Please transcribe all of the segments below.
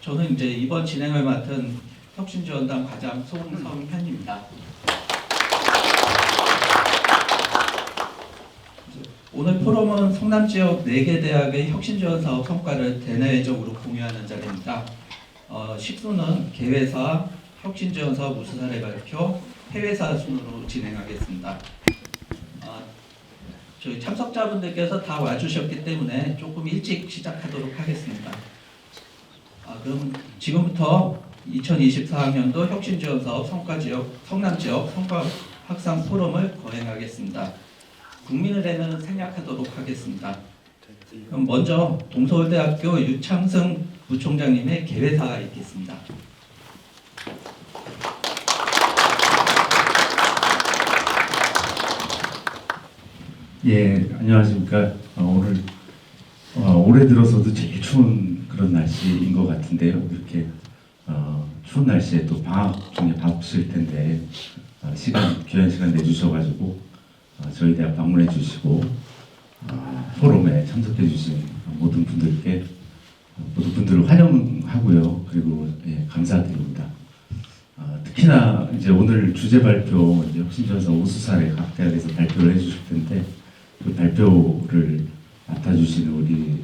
저는 이제 이번 진행을 맡은 혁신지원단 과장 송성현입니다. 오늘 포럼은 성남 지역 4개 대학의 혁신지원 사업 성과를 대내적으로 공유하는 자리입니다. 식순은 개회사, 혁신지원 사업 우수 사례 발표, 해외사 순으로 진행하겠습니다. 저희 참석자분들께서 다 와주셨기 때문에 조금 일찍 시작하도록 하겠습니다. 그럼 지금부터 2024학년도 혁신지원사업 성과지역, 성남지역 성과 확산 포럼을 거행하겠습니다. 국민을 내는 생략하도록 하겠습니다. 그럼 먼저 동서울대학교 유창승 부총장님의 개회사가 있겠습니다. 예, 안녕하십니까. 오늘 올해 들어서도 제일 추운 그런 날씨인 것 같은데요. 이렇게 추운 날씨에 또 방학 중에 바쁘실 텐데 귀한 시간 내주셔가지고 저희 대학 방문해 주시고 포럼에 참석해 주신 모든 분들을 환영하고요. 그리고 감사드립니다. 특히나 이제 오늘 주제 발표 혁신지원사 우수 사례 각 대학에서 발표를 해주실 텐데 그 발표를 맡아주시는 우리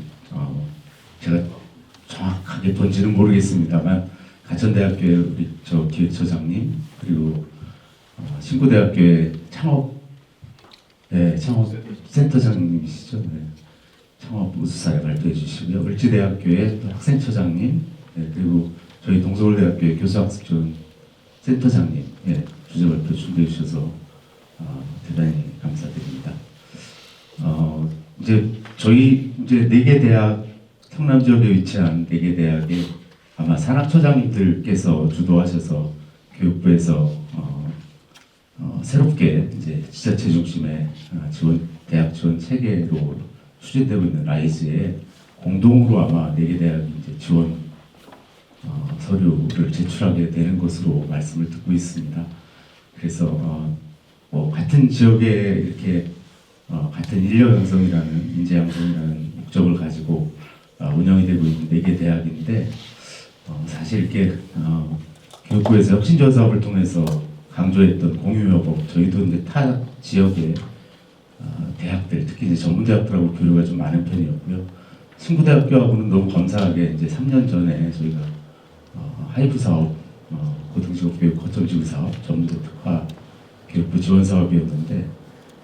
제가 정확하게 뭔지는 모르겠습니다만 가천대학교의 우리 기획처장님 그리고 신고대학교의 창업센터장님이시죠. 네. 창업 우수 사례 발표해 주시고요. 을지대학교의 학생처장님 그리고 저희 동서울대학교의 교수학습지원 센터장님 주제 발표 준비해 주셔서 대단히 감사드립니다. 저희 4개 대학 성남 지역에 위치한 4개 대학의 아마 산학처장님들께서 주도하셔서 교육부에서 새롭게 이제 지자체 중심의 대학 지원 체계로 추진되고 있는 라이즈에 공동으로 아마 4개 대학이 이제 지원 서류를 제출하게 되는 것으로 말씀을 듣고 있습니다. 그래서 같은 지역에 이렇게 같은 인력 양성이라는 인재 양성이라는 목적을 가지고 운영이 되고 있는 4개 대학인데 사실 이렇게 교육부에서 혁신지원 사업을 통해서 강조했던 공유여법 저희도 이제 타 지역의 대학들 특히 이제 전문대학들하고 교류가 좀 많은 편이었고요. 신구대학교하고는 너무 감사하게 이제 3년 전에 저희가 하이브 사업 고등직업교육 거점지구 사업 전문대 특화 교육부 지원 사업이었는데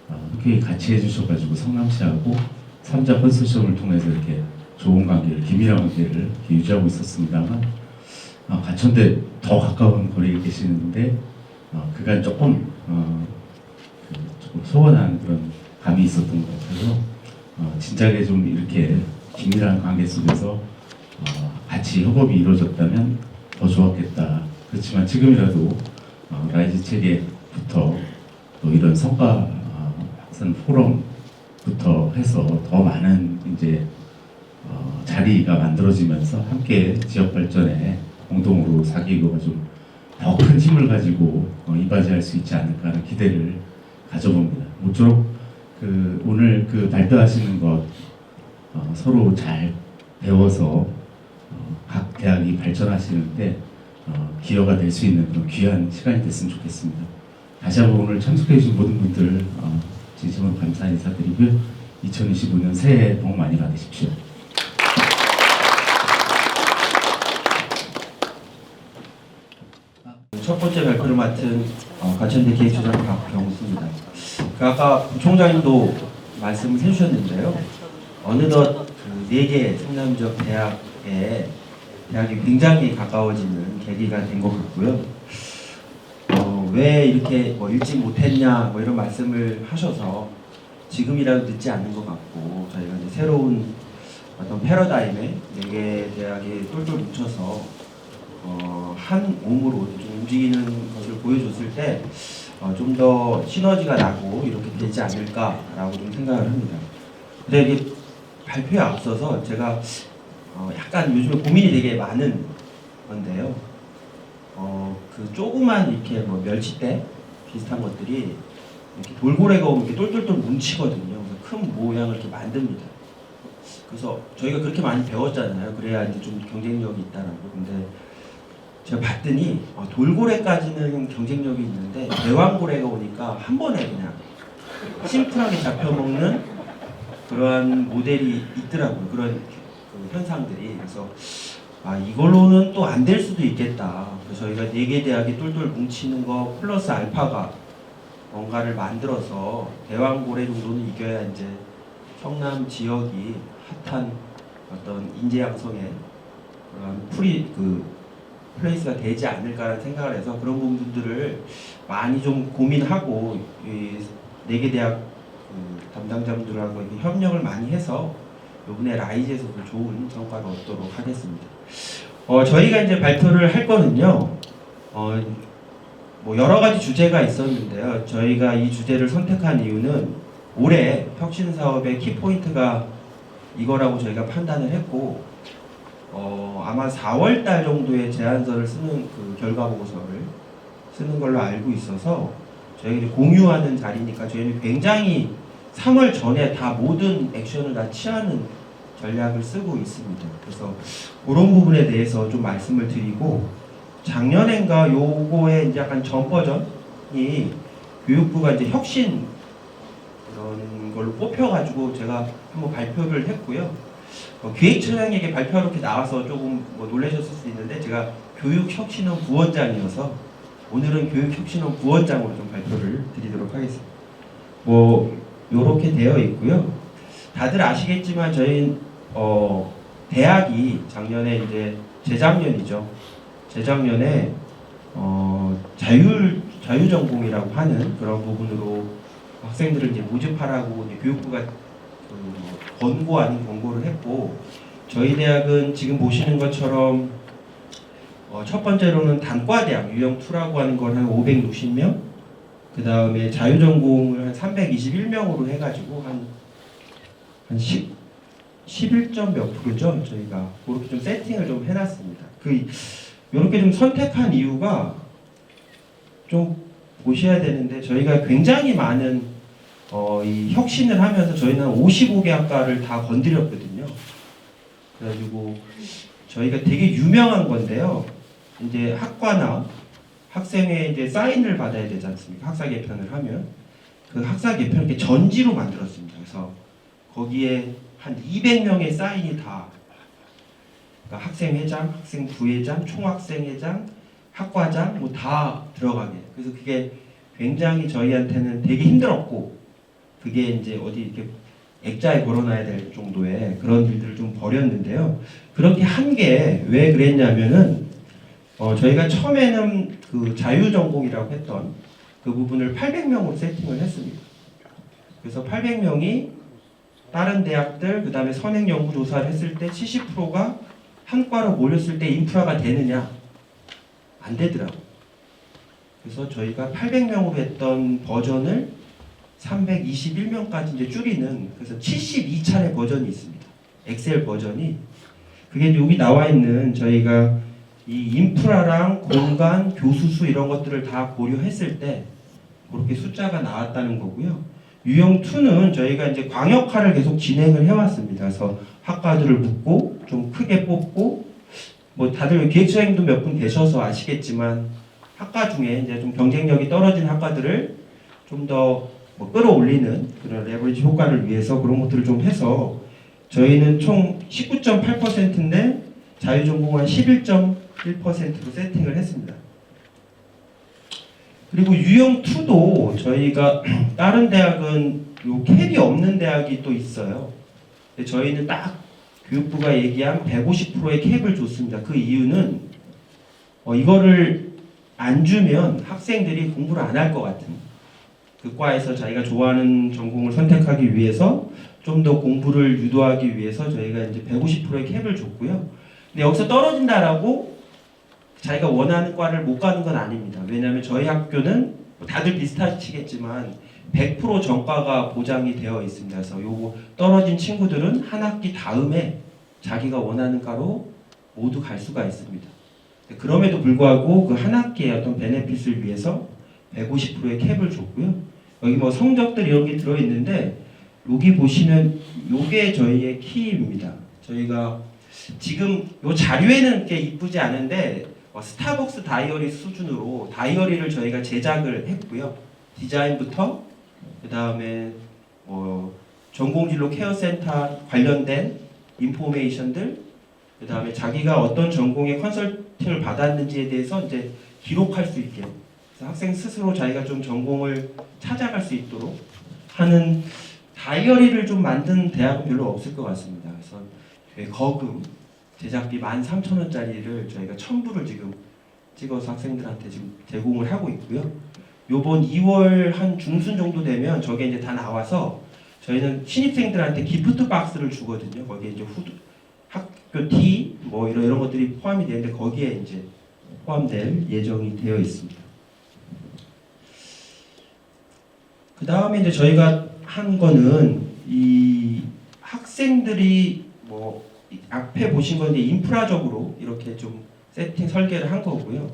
함께 같이 해주셔가지고 성남시하고 3자 컨소시엄을 통해서 이렇게 좋은 관계를 긴밀한 관계를 유지하고 있었습니다만 가천대 더 가까운 거리에 계시는데 그간 조금 소원한 그런 감이 있었던 것 같아서 진작에 좀 이렇게 긴밀한 관계 속에서 같이 협업이 이루어졌다면 더 좋았겠다. 그렇지만 지금이라도 라이즈 체계부터 또 이런 성과 확산 포럼부터 해서 더 많은 이제 자리가 만들어지면서 함께 지역 발전에 공동으로 사기구가 좀 더 큰 힘을 가지고 이바지할 수 있지 않을까 하는 기대를 가져봅니다. 모쪼록 오늘 발표하시는 것 서로 잘 배워서 각 대학이 발전하시는데 기여가 될 수 있는 그런 귀한 시간이 됐으면 좋겠습니다. 다시 한번 오늘 참석해 주신 모든 분들 진심으로 감사 인사드리고요. 2025년 새해 복 많이 받으십시오. 첫 번째 발표를 맡은 가천대 기획처장 박병수입니다. 아까 부총장님도 말씀을 해주셨는데요. 어느덧 4개 성남지역 대학이 굉장히 가까워지는 계기가 된 것 같고요. 왜 이렇게 일찍 못했냐 이런 말씀을 하셔서 지금이라도 늦지 않는 것 같고 저희가 이제 새로운 어떤 패러다임에 4개 대학이 똘똘 뭉쳐서 한 몸으로 좀 움직이는 것을 보여줬을 때 좀 더 시너지가 나고 이렇게 되지 않을까라고 좀 생각을 합니다. 근데 이게 발표에 앞서서 제가 약간 요즘에 고민이 되게 많은 건데요. 그 조그만 이렇게 멸치대 비슷한 것들이 이렇게 돌고래가 오면 이렇게 똘똘똘 뭉치거든요. 그래서 큰 모양을 이렇게 만듭니다. 그래서 저희가 그렇게 많이 배웠잖아요. 그래야 이제 좀 경쟁력이 있다라고. 근데 제가 봤더니 돌고래까지는 경쟁력이 있는데 대왕고래가 오니까 한 번에 그냥 심플하게 잡혀먹는 그러한 모델이 있더라고요. 그런 그 현상들이. 그래서 이걸로는 또 안 될 수도 있겠다. 그래서 저희가 4개 대학이 똘똘 뭉치는 거 플러스 알파가 뭔가를 만들어서 대왕고래 정도는 이겨야 이제 성남 지역이 핫한 어떤 인재 양성의 그런 플레이스가 되지 않을까라는 생각을 해서 그런 부분들을 많이 좀 고민하고 이 4개 대학 담당자분들하고 협력을 많이 해서 이번에 라이즈에서도 좋은 성과를 얻도록 하겠습니다. 저희가 이제 발표를 할 거는요. 뭐 여러 가지 주제가 있었는데요. 저희가 이 주제를 선택한 이유는 올해 혁신 사업의 키포인트가 이거라고 저희가 판단을 했고, 아마 4월 달 정도에 제안서를 쓰는 그 결과 보고서를 쓰는 걸로 알고 있어서 저희가 이제 공유하는 자리니까 저희는 굉장히 3월 전에 다 모든 액션을 다 취하는 전략을 쓰고 있습니다. 그래서 그런 부분에 대해서 좀 말씀을 드리고, 작년엔가 요거의 이제 약간 전 버전이 교육부가 이제 혁신 그런 걸로 뽑혀가지고 제가 한번 발표를 했고요. 기획처장에게 발표가 이렇게 나와서 조금 놀라셨을 수 있는데 제가 교육혁신원 부원장이어서 오늘은 교육혁신원 부원장으로 좀 발표를 드리도록 하겠습니다. 요렇게 되어 있고요. 다들 아시겠지만 저희 대학이 작년에 이제 재작년에 자유전공이라고 하는 그런 부분으로 학생들을 이제 모집하라고 이제 교육부가 권고 아닌 권고를 했고, 저희 대학은 지금 보시는 것처럼 첫 번째로는 단과대학 유형2라고 하는 건 한 560명, 그 다음에 자유전공을 한 321명으로 해가지고 한 11점 몇 프로죠. 저희가 그렇게 좀 세팅을 좀 해놨습니다. 이렇게 좀 선택한 이유가 좀 보셔야 되는데, 저희가 굉장히 많은 이 혁신을 하면서 저희는 55개 학과를 다 건드렸거든요. 그래가지고 저희가 되게 유명한 건데요. 이제 학과나 학생의 이제 사인을 받아야 되지 않습니까? 학사 개편을 하면 그 학사 개편을 이렇게 전지로 만들었습니다. 그래서 거기에 한 200명의 사인이 다, 그러니까 학생회장, 학생부회장, 총학생회장, 학과장 뭐 다 들어가게. 그래서 그게 굉장히 저희한테는 되게 힘들었고, 그게 이제 어디 이렇게 액자에 걸어놔야 될 정도의 그런 일들을 좀 벌였는데요. 그렇게 한 게 왜 그랬냐면은 저희가 처음에는 그 자유전공이라고 했던 그 부분을 800명으로 세팅을 했습니다. 그래서 800명이 다른 대학들, 그 다음에 선행 연구 조사를 했을 때 70%가 한 과로 몰렸을 때 인프라가 되느냐? 안 되더라고요. 그래서 저희가 800명으로 했던 버전을 321명까지 이제 줄이는, 그래서 72차례 버전이 있습니다. 엑셀 버전이. 그게 여기 나와 있는 저희가 이 인프라랑 공간, 교수 수 이런 것들을 다 고려했을 때 그렇게 숫자가 나왔다는 거고요. 유형2는 저희가 이제 광역화를 계속 진행을 해왔습니다. 그래서 학과들을 묶고 좀 크게 뽑고, 뭐 다들 기획처장님도 몇 분 계셔서 아시겠지만 학과 중에 이제 좀 경쟁력이 떨어진 학과들을 좀 더 끌어올리는 그런 레버리지 효과를 위해서 그런 것들을 좀 해서 저희는 총 19.8%인데 자유전공은 11.1%로 세팅을 했습니다. 그리고 유형2도 저희가 다른 대학은 요 캡이 없는 대학이 또 있어요. 근데 저희는 딱 교육부가 얘기한 150%의 캡을 줬습니다. 그 이유는 이거를 안 주면 학생들이 공부를 안 할 것 같은, 그 과에서 자기가 좋아하는 전공을 선택하기 위해서 좀 더 공부를 유도하기 위해서 저희가 이제 150%의 캡을 줬고요. 근데 여기서 떨어진다라고 자기가 원하는 과를 못 가는 건 아닙니다. 왜냐하면 저희 학교는 다들 비슷하시겠지만 100% 전과가 보장이 되어 있습니다. 그래서 요거 떨어진 친구들은 한 학기 다음에 자기가 원하는 과로 모두 갈 수가 있습니다. 그럼에도 불구하고 그 한 학기의 어떤 베네핏을 위해서 150%의 캡을 줬고요. 여기 뭐 성적들 이런 게 들어있는데, 여기 보시면 요게 저희의 키입니다. 저희가 지금 요 자료에는 꽤 이쁘지 않은데 스타벅스 다이어리 수준으로 다이어리를 저희가 제작을 했고요. 디자인부터 그 다음에 전공진로 케어센터 관련된 인포메이션들, 그 다음에 자기가 어떤 전공의 컨설팅을 받았는지에 대해서 이제 기록할 수 있게, 그래서 학생 스스로 자기가 좀 전공을 찾아갈 수 있도록 하는 다이어리를 좀 만든 대학은 별로 없을 것 같습니다. 그래서 되게 거금 제작비 13,000원짜리를 저희가 1000부를 지금 찍어서 학생들한테 지금 제공을 하고 있고요. 요번 2월 한 중순 정도 되면 저게 이제 다 나와서 저희는 신입생들한테 기프트 박스를 주거든요. 거기에 이제 후드, 학교 티, 뭐 이런 것들이 포함이 되는데 거기에 이제 포함될 예정이 되어 있습니다. 그 다음에 이제 저희가 한 거는 이 학생들이 뭐 앞에 보신 건 이제 인프라적으로 이렇게 좀 세팅 설계를 한 거고요.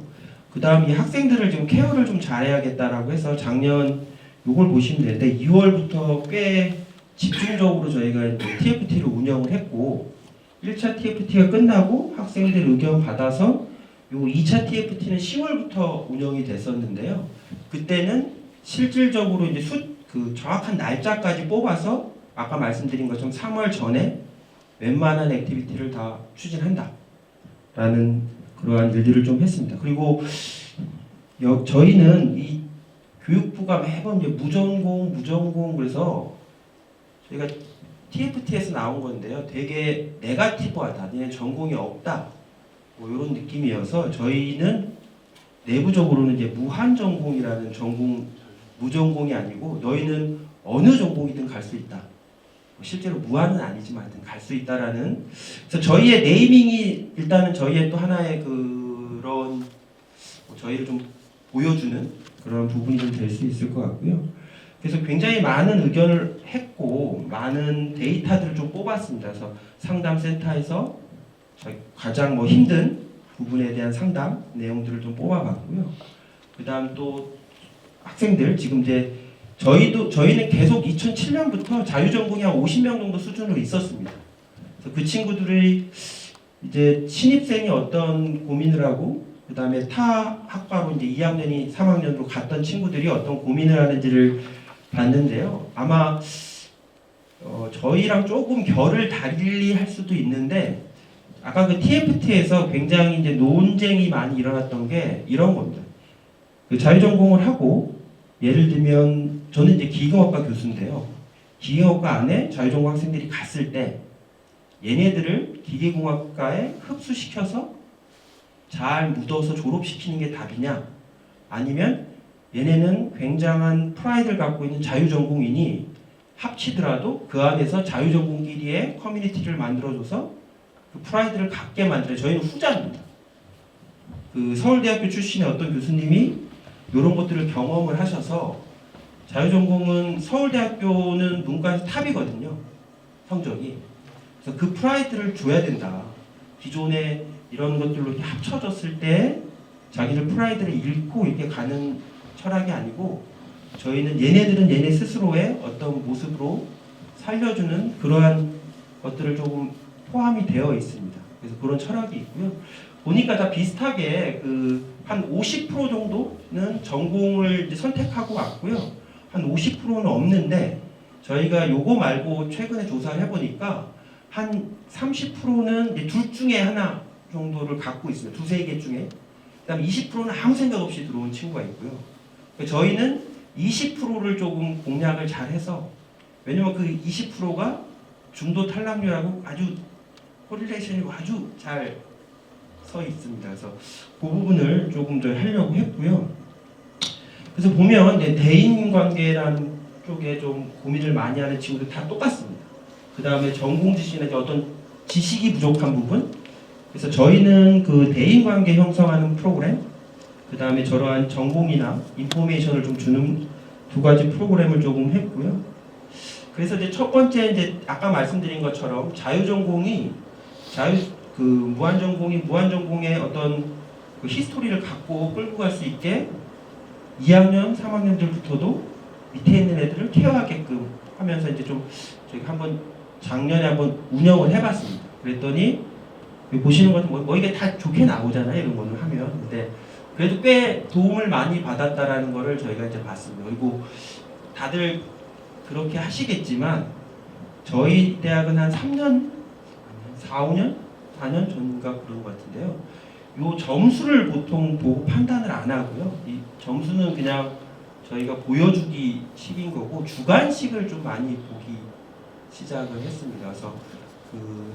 그 다음 이 학생들을 좀 케어를 좀 잘해야겠다라고 해서 작년 요걸 보시면 되는데 2월부터 꽤 집중적으로 저희가 이제 TFT를 운영을 했고 1차 TFT가 끝나고 학생들 의견 받아서 요 2차 TFT는 10월부터 운영이 됐었는데요. 그때는 실질적으로 이제 그 정확한 날짜까지 뽑아서 아까 말씀드린 것처럼 3월 전에 웬만한 액티비티를 다 추진한다 라는 그러한 일들을 좀 했습니다. 그리고 저희는 이 교육부가 매번 이제 무전공 그래서 저희가 TFT에서 나온 건데요. 되게 네거티브하다, 얘는 전공이 없다 뭐 이런 느낌이어서 저희는 내부적으로는 이제 무한전공이라는 전공, 무전공이 아니고 너희는 어느 전공이든 갈 수 있다. 실제로 무한은 아니지만 갈 수 있다라는, 그래서 저희의 네이밍이 일단은 저희의 또 하나의 그런 저희를 좀 보여주는 그런 부분이 좀 될 수 있을 것 같고요. 그래서 굉장히 많은 의견을 했고 많은 데이터들을 좀 뽑았습니다. 그래서 상담센터에서 가장 뭐 힘든 부분에 대한 상담 내용들을 좀 뽑아봤고요. 그다음 또 학생들 지금 이제 저희는 계속 2007년부터 자유전공이 한 50명 정도 수준으로 있었습니다. 그래서 그 친구들이 이제 신입생이 어떤 고민을 하고 그 다음에 타 학과로 이제 2학년이 3학년으로 갔던 친구들이 어떤 고민을 하는지를 봤는데요. 아마 저희랑 조금 결을 달리할 수도 있는데 아까 그 TFT에서 굉장히 이제 논쟁이 많이 일어났던 게 이런 겁니다. 그 자유전공을 하고 예를 들면 저는 이제 기계공학과 교수인데요. 기계공학과 안에 자유전공 학생들이 갔을 때 얘네들을 기계공학과에 흡수시켜서 잘 묻어서 졸업시키는 게 답이냐, 아니면 얘네는 굉장한 프라이드를 갖고 있는 자유전공이니 합치더라도 그 안에서 자유전공끼리의 커뮤니티를 만들어줘서 그 프라이드를 갖게 만들어요. 저희는 후자입니다. 그 서울대학교 출신의 어떤 교수님이 이런 것들을 경험을 하셔서 자유전공은 서울대학교는 문과에서 탑이거든요. 성적이. 그래서 그 프라이드를 줘야 된다. 기존에 이런 것들로 이렇게 합쳐졌을 때 자기들 프라이드를 잃고 이렇게 가는 철학이 아니고 저희는 얘네들은 얘네 스스로의 어떤 모습으로 살려주는 그러한 것들을 조금 포함이 되어 있습니다. 그래서 그런 철학이 있고요. 보니까 다 비슷하게 그 한 50% 정도는 전공을 이제 선택하고 왔고요. 한 50%는 없는데 저희가 요거 말고 최근에 조사를 해보니까 한 30%는 이제 둘 중에 하나 정도를 갖고 있습니다. 두세 개 중에. 그다음 20%는 아무 생각 없이 들어온 친구가 있고요. 저희는 20%를 조금 공략을 잘 해서, 왜냐면 그 20%가 중도 탈락률하고 아주 코릴레이션이 아주 잘 서 있습니다. 그래서 그 부분을 조금 더 하려고 했고요. 그래서 보면 이제 대인관계라는 쪽에 좀 고민을 많이 하는 친구들 다 똑같습니다. 그 다음에 전공 지식이나 어떤 지식이 부족한 부분. 그래서 저희는 그 대인관계 형성하는 프로그램, 그 다음에 저러한 전공이나 인포메이션을 좀 주는 두 가지 프로그램을 조금 했고요. 그래서 이제 첫 번째 이제 아까 말씀드린 것처럼 자유전공이 무한전공의 어떤 그 히스토리를 갖고 끌고 갈 수 있게 2학년, 3학년들부터도 밑에 있는 애들을 케어하게끔 하면서 이제 좀 저희가 한번 작년에 한번 운영을 해봤습니다. 그랬더니 여기 보시는 것은 뭐 이게 다 좋게 나오잖아요. 이런 거를 하면. 근데 그래도 꽤 도움을 많이 받았다라는 거를 저희가 이제 봤습니다. 그리고 다들 그렇게 하시겠지만 저희 대학은 한 3년, 4, 5년? 4년 전인가 그런 것 같은데요. 요 점수를 보통 보고 판단을 안 하고요. 이 점수는 그냥 저희가 보여주기 식인 거고 주관식을 좀 많이 보기 시작을 했습니다. 그래서 그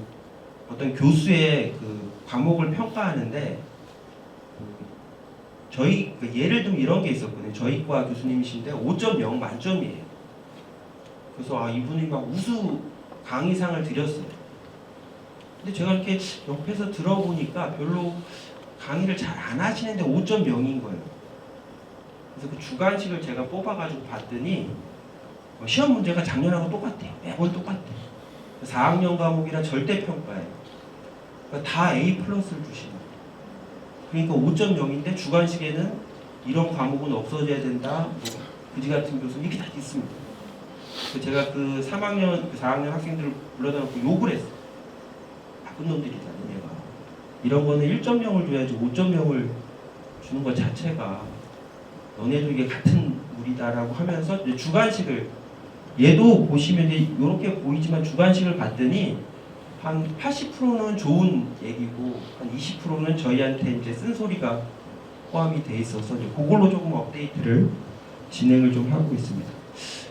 어떤 교수의 그 과목을 평가하는데 저희 예를 들면 이런 게 있었거든요. 저희 과 교수님이신데 5.0 만점이에요. 그래서 이분이 막 우수 강의상을 드렸어요. 근데 제가 이렇게 옆에서 들어보니까 별로 강의를 잘 안 하시는데 5.0인 거예요. 그래서 그 주관식을 제가 뽑아가지고 봤더니 시험 문제가 작년하고 똑같아요. 매번 똑같아요. 4학년 과목이라 절대평가예요. 그러니까 다 A 플러스를 주시는 거예요. 그러니까 5.0인데 주관식에는 이런 과목은 없어져야 된다. 뭐 그지 같은 교수 이렇게 다 있습니다. 제가 그 3학년, 그 4학년 학생들을 불러다 놓고 욕을 했어요. 나쁜 놈들이잖아요, 얘가. 이런 거는 1.0을 줘야지 5.0을 주는 것 자체가 너네도 이게 같은 물이다라고 하면서 이제 주관식을 얘도 보시면 이렇게 보이지만 주관식을 봤더니 한 80%는 좋은 얘기고 한 20%는 저희한테 이제 쓴소리가 포함이 돼 있어서 이제 그걸로 조금 업데이트를 진행을 좀 하고 있습니다.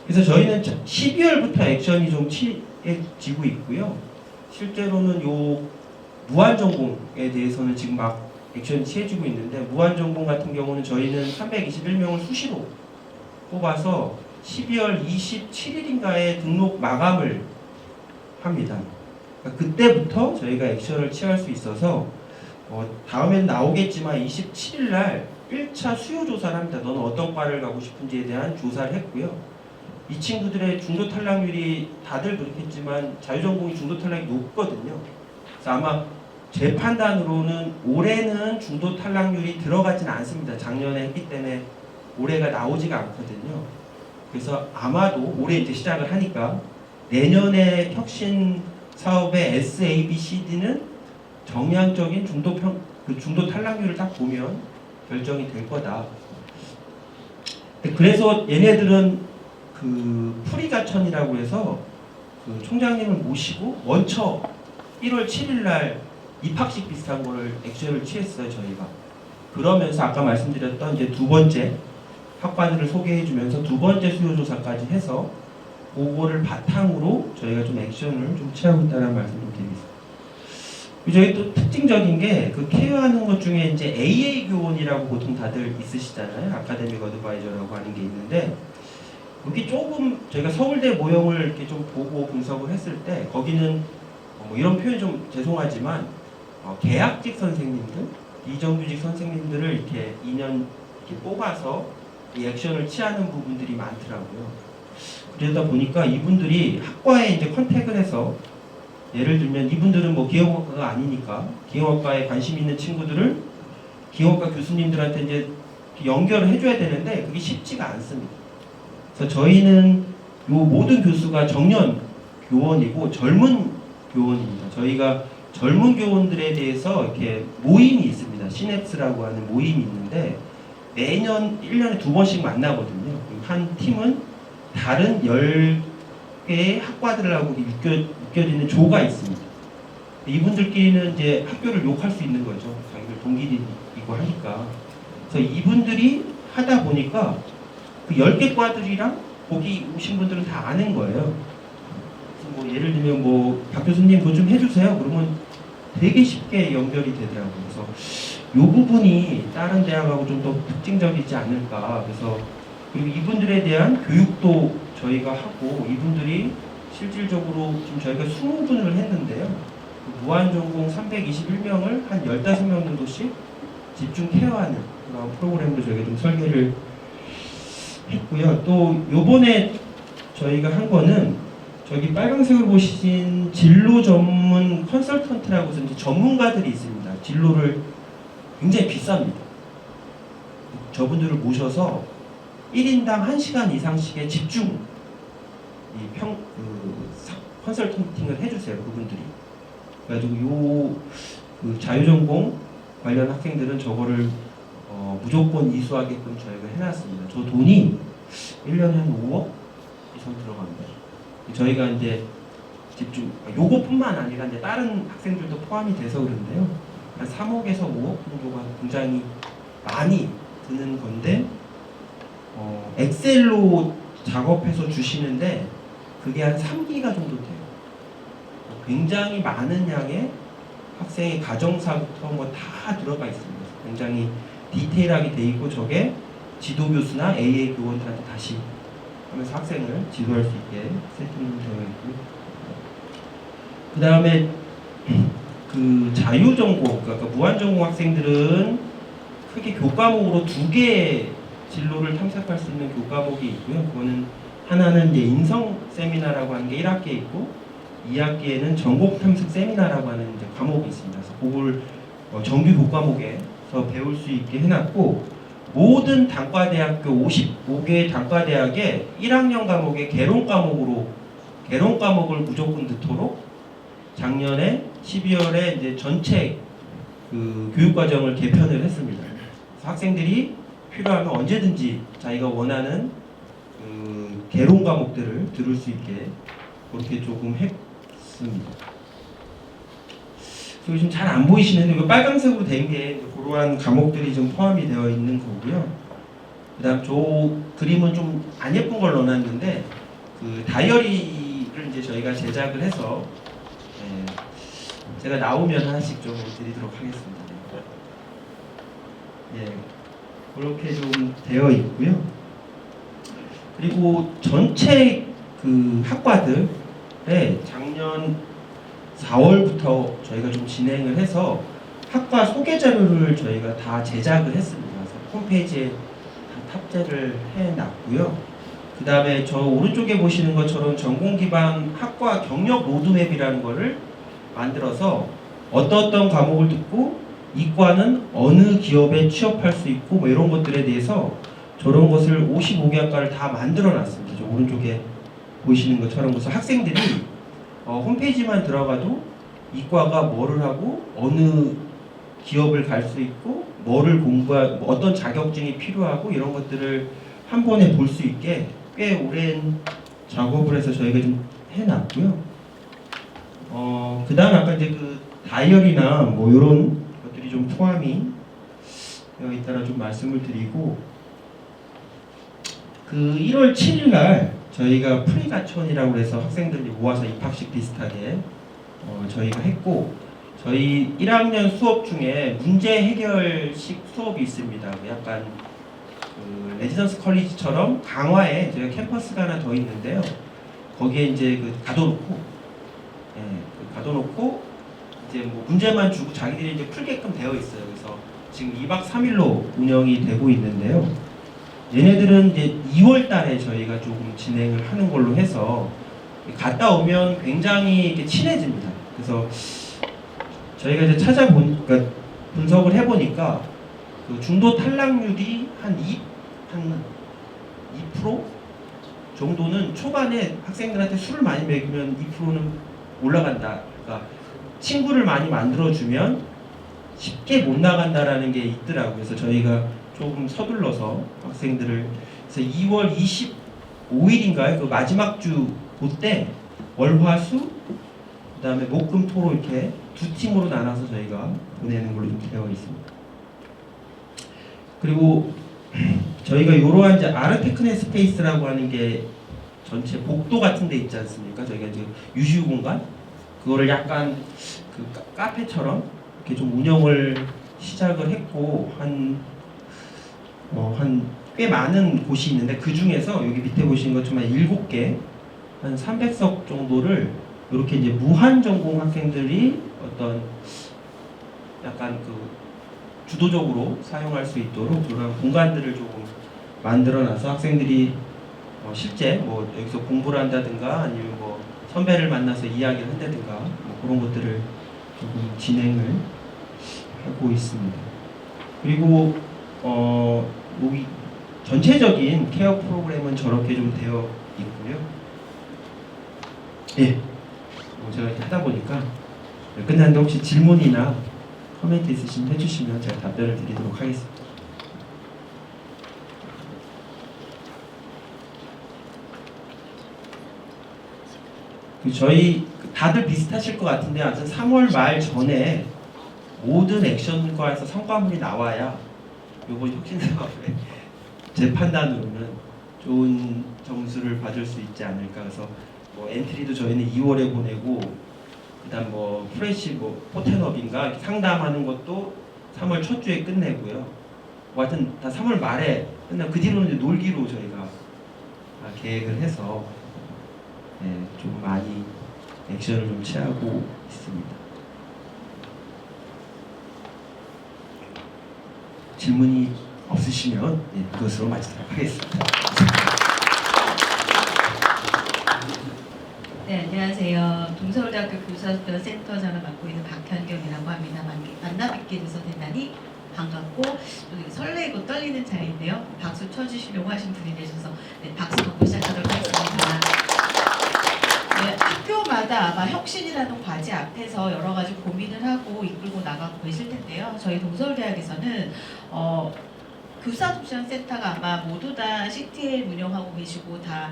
그래서 저희는 12월부터 액션이 좀 취해지고 있고요. 실제로는 요 무한전공에 대해서는 지금 막 액션이 취해지고 있는데 무한전공 같은 경우는 저희는 321명을 수시로 뽑아서 12월 27일인가에 등록 마감을 합니다. 그러니까 그때부터 저희가 액션을 취할 수 있어서 다음엔 나오겠지만 27일 날 1차 수요 조사를 합니다. 너는 어떤 과를 가고 싶은지에 대한 조사를 했고요. 이 친구들의 중도 탈락률이 다들 그렇겠지만 자유전공이 중도 탈락이 높거든요. 그래서 아마 제 판단으로는 올해는 중도 탈락률이 들어가지는 않습니다. 작년에 했기 때문에 올해가 나오지가 않거든요. 그래서 아마도 올해 이제 시작을 하니까 내년에 혁신 사업의 SABCD는 정량적인 중도 탈락률을 딱 보면 결정이 될 거다. 그래서 얘네들은 그 프리가천이라고 해서 그 총장님을 모시고 원처 1월 7일 날 입학식 비슷한 거를 액션을 취했어요, 저희가. 그러면서 아까 말씀드렸던 이제 두 번째 학과들을 소개해주면서 두 번째 수요조사까지 해서 그거를 바탕으로 저희가 좀 액션을 좀 취하고 있다는 말씀 좀 드리겠습니다. 저희 또 특징적인 게 그 케어하는 것 중에 이제 AA 교원이라고 보통 다들 있으시잖아요. 아카데믹 어드바이저라고 하는 게 있는데 여기 조금 저희가 서울대 모형을 이렇게 좀 보고 분석을 했을 때 거기는 뭐 이런 표현 좀 죄송하지만 계약직 선생님들, 비정규직 선생님들을 이렇게 2년 이렇게 뽑아서 이 액션을 취하는 부분들이 많더라고요. 그러다 보니까 이분들이 학과에 이제 컨택을 해서 예를 들면 이분들은 뭐 기형학과가 아니니까 기형학과에 관심 있는 친구들을 기형학과 교수님들한테 이제 연결을 해줘야 되는데 그게 쉽지가 않습니다. 그래서 저희는 요 모든 교수가 정년 교원이고 젊은 교원입니다. 저희가 젊은 교원들에 대해서 이렇게 모임이 있습니다. 시냅스라고 하는 모임이 있는데 매년 1년에 2번씩 만나거든요. 한 팀은 다른 10개의 학과들하고 묶여지는 조가 있습니다. 이분들끼리는 이제 학교를 욕할 수 있는 거죠. 자기들 동기들이고 하니까. 그래서 이분들이 하다 보니까 그 10개 과들이랑 거기 오신 분들은 다 아는 거예요. 그래서 뭐 예를 들면 뭐 박 교수님 그거 좀 해주세요. 그러면 되게 쉽게 연결이 되더라고요. 그래서 이 부분이 다른 대학하고 좀 더 특징적이지 않을까. 그래서 그리고 이분들에 대한 교육도 저희가 하고 이분들이 실질적으로 지금 저희가 20분을 했는데요. 무한전공 321명을 한 15명 정도씩 집중 케어하는 그런 프로그램도 저희가 좀 설계를 했고요. 또 요번에 저희가 한 거는 저기 빨간색으로 보신 진로 전문 컨설턴트라고 해서 이제 전문가들이 있습니다. 진로를 굉장히 비쌉니다. 저분들을 모셔서 1인당 1시간 이상씩의 집중 컨설팅을 해주세요, 그분들이. 그래가지고 그 자유전공 관련 학생들은 저거를 무조건 이수하게끔 저희가 해놨습니다. 저 돈이 1년에 한 5억 이상 들어갑니다. 저희가 이제 집중, 요거뿐만 아니라 이제 다른 학생들도 포함이 돼서 그런데요. 한 3억에서 5억 정도가 굉장히 많이 드는 건데, 엑셀로 작업해서 주시는데 그게 한 3기가 정도 돼요. 굉장히 많은 양의 학생의 가정사부터 뭐 다 들어가 있습니다. 굉장히 디테일하게 돼 있고, 저게 지도교수나 AA 교원들한테 다시 하면서 학생을 지도할 수 있게 세팅되어 있고요. 그 다음에 그 자유전공, 그러니까 무한전공 학생들은 크게 교과목으로 2개의 진로를 탐색할 수 있는 교과목이 있고요. 그거는 하나는 이제 인성 세미나라고 하는 게 1학기에 있고, 2학기에는 전공 탐색 세미나라고 하는 이제 과목이 있습니다. 그래서 그걸 정규 교과목에서 배울 수 있게 해놨고, 모든 단과대학교 55개 단과대학의 1학년 과목의 개론 과목을 무조건 넣도록 작년에 12월에 이제 전체 그 교육과정을 개편을 했습니다. 그래서 학생들이 필요하면 언제든지 자기가 원하는 그 개론 과목들을 들을 수 있게 그렇게 조금 했습니다. 그리고 지금 잘 안 보이시는데 이거 빨강색으로 된 게 그러한 과목들이 좀 포함이 되어 있는 거고요. 그다음 저 그림은 좀 안 예쁜 걸 넣어놨는데 그 다이어리를 이제 저희가 제작을 해서 제가 나오면 하나씩 좀 드리도록 하겠습니다. 그렇게 좀 되어 있고요. 그리고 전체 그 학과들에 작년 4월부터 저희가 좀 진행을 해서 학과 소개 자료를 저희가 다 제작을 했습니다. 그래서 홈페이지에 다 탑재를 해놨고요. 그 다음에 저 오른쪽에 보시는 것처럼 전공 기반 학과 경력 로드맵이라는 거를 만들어서 어떤 과목을 듣고 이과는 어느 기업에 취업할 수 있고 뭐 이런 것들에 대해서 저런 것을 55개 학과를 다 만들어 놨습니다. 저 오른쪽에 보이시는 것처럼. 그래서 학생들이 홈페이지만 들어가도 이과가 뭐를 하고 어느 기업을 갈 수 있고 뭐를 공부하고 어떤 자격증이 필요하고 이런 것들을 한 번에 볼 수 있게 꽤 오랜 작업을 해서 저희가 좀 해놨고요. 그 다음 아까 이제 그 다이어리나 뭐 이런 것들이 좀 포함이 되어 있다라 좀 말씀을 드리고, 그 1월 7일 날 저희가 프리가천이라고 해서 학생들이 모아서 입학식 비슷하게 저희가 했고, 저희 1학년 수업 중에 문제 해결식 수업이 있습니다. 약간 그 레지던스 컬리지처럼 강화에 저희가 캠퍼스가 하나 더 있는데요. 거기에 이제 그 가둬놓고 이제 뭐 문제만 주고 자기들이 이제 풀게끔 되어 있어요. 그래서 지금 2박 3일로 운영이 되고 있는데요. 얘네들은 이제 2월 달에 저희가 조금 진행을 하는 걸로 해서 갔다 오면 굉장히 이렇게 친해집니다. 그래서 저희가 이제 그러니까 분석을 해보니까 그 중도 탈락률이 한 2% 정도는 초반에 학생들한테 술을 많이 먹이면 2%는 올라간다. 그러니까 친구를 많이 만들어주면 쉽게 못 나간다라는 게 있더라고요. 그래서 저희가 조금 서둘러서 학생들을, 그래서 2월 25일인가요? 그 마지막 주 그때 월화수 그 다음에 목금토로 이렇게 두 팀으로 나눠서 저희가 보내는 걸로 좀 되어 있습니다. 그리고 저희가 이러한 이제 아르테크네 스페이스라고 하는 게 전체 복도 같은 데 있지 않습니까? 저희가 이제 유휴 공간 그거를 약간 그 카페처럼 이렇게 좀 운영을 시작을 했고, 한 꽤 많은 곳이 있는데 그 중에서 여기 밑에 보시는 것처럼 7개 한 300석 정도를 이렇게 이제 무한 전공 학생들이 어떤 약간 그 주도적으로 사용할 수 있도록 그런 공간들을 조금 만들어놔서 학생들이 실제 뭐 여기서 공부를 한다든가 아니면 뭐 선배를 만나서 이야기를 한다든가 뭐 그런 것들을 조금 진행을 하고 있습니다. 그리고 여기 전체적인 케어 프로그램은 저렇게 좀 되어 있고요. 예. 제가 이렇게 하다 보니까 끝났는데 혹시 질문이나 코멘트 있으시면 해주시면 제가 답변을 드리도록 하겠습니다. 저희 다들 비슷하실 것 같은데 아무튼 3월 말 전에 모든 액션과에서 성과물이 나와야 요번 혁신사업에 제 판단으로는 좋은 점수를 받을 수 있지 않을까. 그래서 뭐 엔트리도 저희는 2월에 보내고 그다음 뭐 프레시 뭐 포텐업인가 상담하는 것도 3월 첫 주에 끝내고요. 뭐 하여튼 다 3월 말에 끝나고 그 뒤로는 이제 놀기로 저희가 계획을 해서 좀 많이 액션을 좀 취하고 있습니다. 질문이 없으시면 그것으로 마치도록 하겠습니다. 네, 안녕하세요. 동서울대학교 교사센터장을 맡고 있는 박현경이라고 합니다. 만나 뵙게 돼서 대단히 반갑고 설레고 떨리는 자리인데요. 박수 쳐주시려고 하신 분이 계셔서 박수 받고 시작하도록 하겠습니다. 네, 학교마다 아마 혁신이라는 과제 앞에서 여러 가지 고민을 하고 이끌고 나가고 계실 텐데요. 저희 동서울대학에서는 교사옵션센터가 아마 모두 다 CTL 운영하고 계시고 다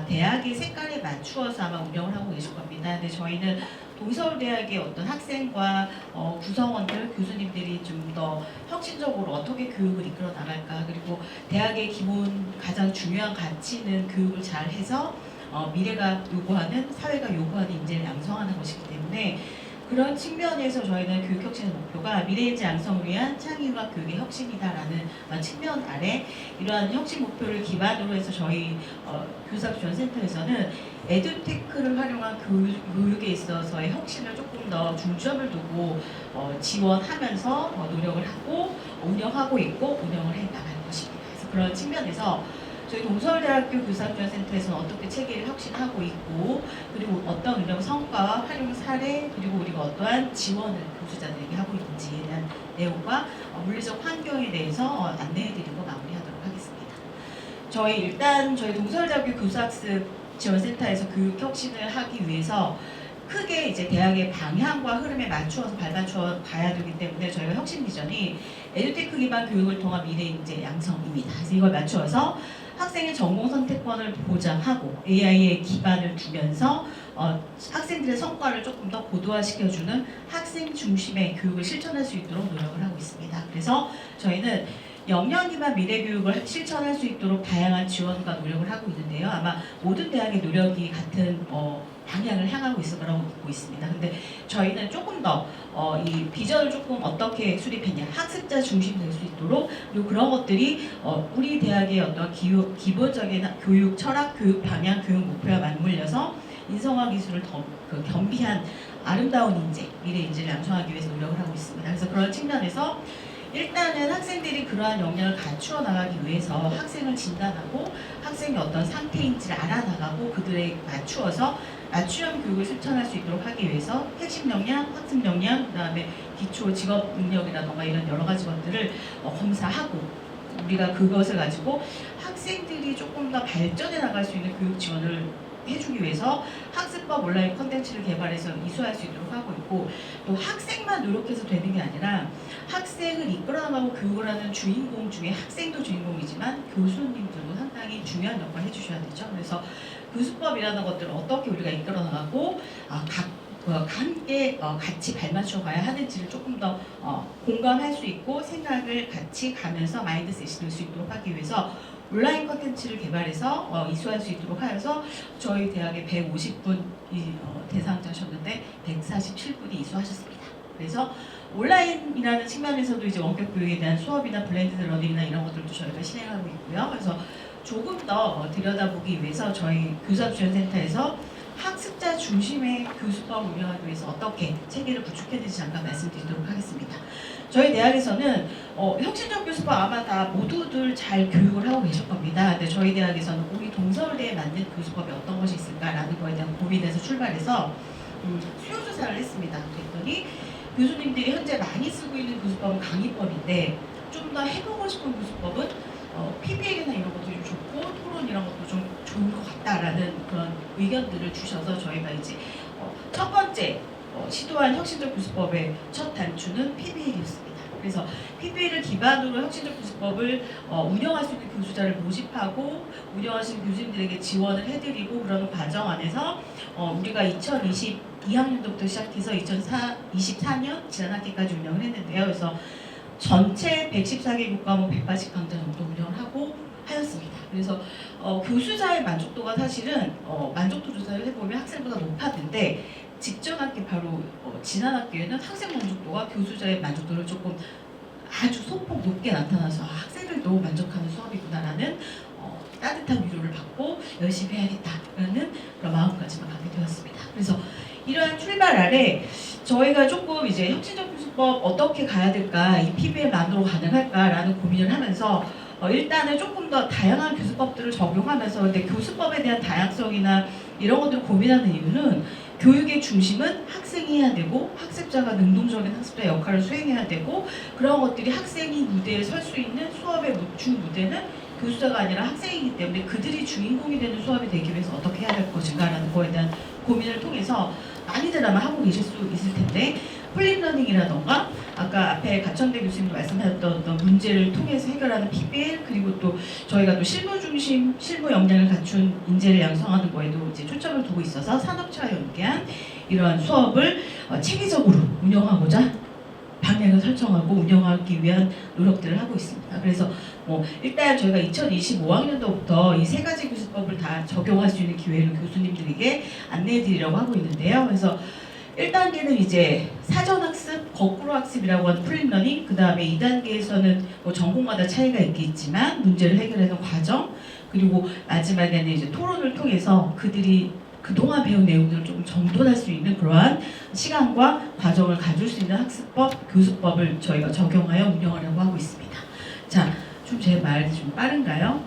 대학의 색깔에 맞추어서 아마 운영을 하고 계실 겁니다. 근데 저희는 동서울대학의 어떤 학생과 구성원들, 교수님들이 좀 더 혁신적으로 어떻게 교육을 이끌어 나갈까, 그리고 대학의 기본 가장 중요한 가치는 교육을 잘 해서 미래가 요구하는, 사회가 요구하는 인재를 양성하는 것이기 때문에 그런 측면에서 저희는 교육혁신의 목표가 미래인재 양성을 위한 창의과 교육의 혁신이다라는 측면 아래 이러한 혁신 목표를 기반으로 해서 저희 교사지원센터에서는 에듀테크를 활용한 교육에 있어서의 혁신을 조금 더 중점을 두고 지원하면서 노력을 하고 운영하고 있고 운영을 해 나갈 것입니다. 그래서 그런 측면에서 저희 동서울대학교 교사지원센터에서는 어떻게 체계를 혁신하고 있고, 그리고 어떤 운영 성과와 활용 사례, 그리고 우리가 어떠한 지원을 교수자들에게 하고 있는지에 대한 내용과 물리적 환경에 대해서 안내해드리고 마무리하도록 하겠습니다. 저희 동서울대학교 교사학습 지원센터에서 교육 혁신을 하기 위해서 크게 이제 대학의 방향과 흐름에 맞추어서 발맞추어 가야 되기 때문에 저희가 혁신 비전이 에듀테크 기반 교육을 통한 미래 인재 양성입니다. 그래서 이걸 맞추어서 학생의 전공 선택권을 보장하고 AI에 기반을 두면서 학생들의 성과를 조금 더 고도화시켜주는 학생 중심의 교육을 실천할 수 있도록 노력을 하고 있습니다. 그래서 저희는 역량 기반 미래 교육을 실천할 수 있도록 다양한 지원과 노력을 하고 있는데요. 아마 모든 대학의 노력이 같은 방향을 향하고 있을 거라고 믿고 있습니다. 근데 저희는 조금 더 이 비전을 조금 어떻게 수립했냐, 학습자 중심 될 수 있도록, 그리고 그런 것들이 우리 대학의 어떤 기본적인 교육 철학, 교육 방향, 교육 목표와 맞물려서 인성화 기술을 더 겸비한 아름다운 인재, 미래 인재를 양성하기 위해서 노력을 하고 있습니다. 그래서 그런 측면에서 일단은 학생들이 그러한 역량을 갖추어 나가기 위해서 학생을 진단하고 학생이 어떤 상태인지를 알아나가고 그들에 맞추어서 맞춤형 교육을 실천할 수 있도록 하기 위해서 핵심 역량, 학습 역량, 그다음에 기초 직업 능력이라던가 이런 여러 가지 것들을 검사하고 우리가 그것을 가지고 학생들이 조금 더 발전해 나갈 수 있는 교육 지원을 해주기 위해서 학습법 온라인 컨텐츠를 개발해서 이수할 수 있도록 하고 있고, 또 학생만 노력해서 되는 게 아니라 학생을 이끌어나가고 교육을 하는 주인공 중에 학생도 주인공이지만 교수님들도 상당히 중요한 역할을 해주셔야 되죠. 그래서 교수법이라는 것들을 어떻게 우리가 이끌어나가고 함께 같이 발맞춰 가야 하는지를 조금 더 공감할 수 있고 생각을 같이 가면서 마인드셋이 될 수 있도록 하기 위해서 온라인 컨텐츠를 개발해서 이수할 수 있도록 하여서 저희 대학에 150분이 대상자셨는데 147분이 이수하셨습니다. 그래서 온라인이라는 측면에서도 이제 원격 교육에 대한 수업이나 블렌디드 러닝이나 이런 것들도 저희가 진행하고 있고요. 그래서 조금 더 들여다보기 위해서 저희 교사지원센터에서 학습자 중심의 교수법 운영하기 위해서 어떻게 체계를 구축했는지 잠깐 말씀드리도록 하겠습니다. 저희 대학에서는 혁신적 교수법 아마 다 모두들 잘 교육을 하고 계실 겁니다. 근데 저희 대학에서는 우리 동서울대에 맞는 교수법이 어떤 것이 있을까라는 거에 대한 고민에서 출발해서 수요조사를 했습니다. 그랬더니 교수님들이 현재 많이 쓰고 있는 교수법은 강의법인데 좀 더 해보고 싶은 교수법은 PPL이나 이런 것도 좀 좋고 토론 이런 것도 좀 좋은 것 같다라는 그런 의견들을 주셔서 저희가 이제 첫 번째 시도한 혁신적 교수법의 첫 단추는 PBL이었습니다. 그래서 PBL을 기반으로 혁신적 교수법을 운영할 수 있는 교수자를 모집하고 운영하시는 교수님들에게 지원을 해드리고 그러는 과정 안에서 우리가 2022학년도부터 시작해서 2024년 지난 학기까지 운영을 했는데요. 그래서 전체 114개 국과목 180강좌 정도 운영을 하고 하였습니다. 그래서 교수자의 만족도가 사실은 만족도 조사를 해보면 학생보다 높았는데 직전 학기 바로 지난 학기에는 학생 만족도가 교수자의 만족도를 조금 아주 소폭 높게 나타나서 학생들도 만족하는 수업이구나라는 따뜻한 위로를 받고 열심히 해야겠다라는 그런 마음가짐을 갖게 되었습니다. 그래서 이러한 출발 아래 저희가 조금 이제 혁신적 교수법 어떻게 가야 될까, 이 PBL만으로 가능할까라는 고민을 하면서 일단은 조금 더 다양한 교수법들을 적용하면서, 근데 교수법에 대한 다양성이나 이런 것들을 고민하는 이유는 교육의 중심은 학생이 해야 되고 학습자가 능동적인 학습자 역할을 수행해야 되고 그런 것들이 학생이 무대에 설 수 있는 수업의 주 무대는 교수자가 아니라 학생이기 때문에 그들이 주인공이 되는 수업이 되기 위해서 어떻게 해야 될 것인가라는 거에 대한 고민을 통해서 많이들 아마 하고 계실 수 있을 텐데, 플립러닝이라던가 아까 앞에 가천대 교수님 말씀하셨던 어떤 문제를 통해서 해결하는 PBL, 그리고 또 저희가 또 실무 중심, 실무 역량을 갖춘 인재를 양성하는 거에도 이제 초점을 두고 있어서 산업체와 연계한 이러한 수업을 체계적으로 운영하고자 방향을 설정하고 운영하기 위한 노력들을 하고 있습니다. 그래서 일단 저희가 2025학년도부터 이 세 가지 교수법을 다 적용할 수 있는 기회를 교수님들에게 안내해 드리려고 하고 있는데요. 그래서 1단계는 이제 사전학습, 거꾸로학습이라고 하는 플립러닝, 그 다음에 2단계에서는 전공마다 차이가 있겠지만 문제를 해결하는 과정, 그리고 마지막에는 이제 토론을 통해서 그들이 그동안 배운 내용들을 좀 정돈할 수 있는 그러한 시간과 과정을 가질 수 있는 학습법, 교수법을 저희가 적용하여 운영하려고 하고 있습니다. 자, 좀 제 말이 좀 빠른가요?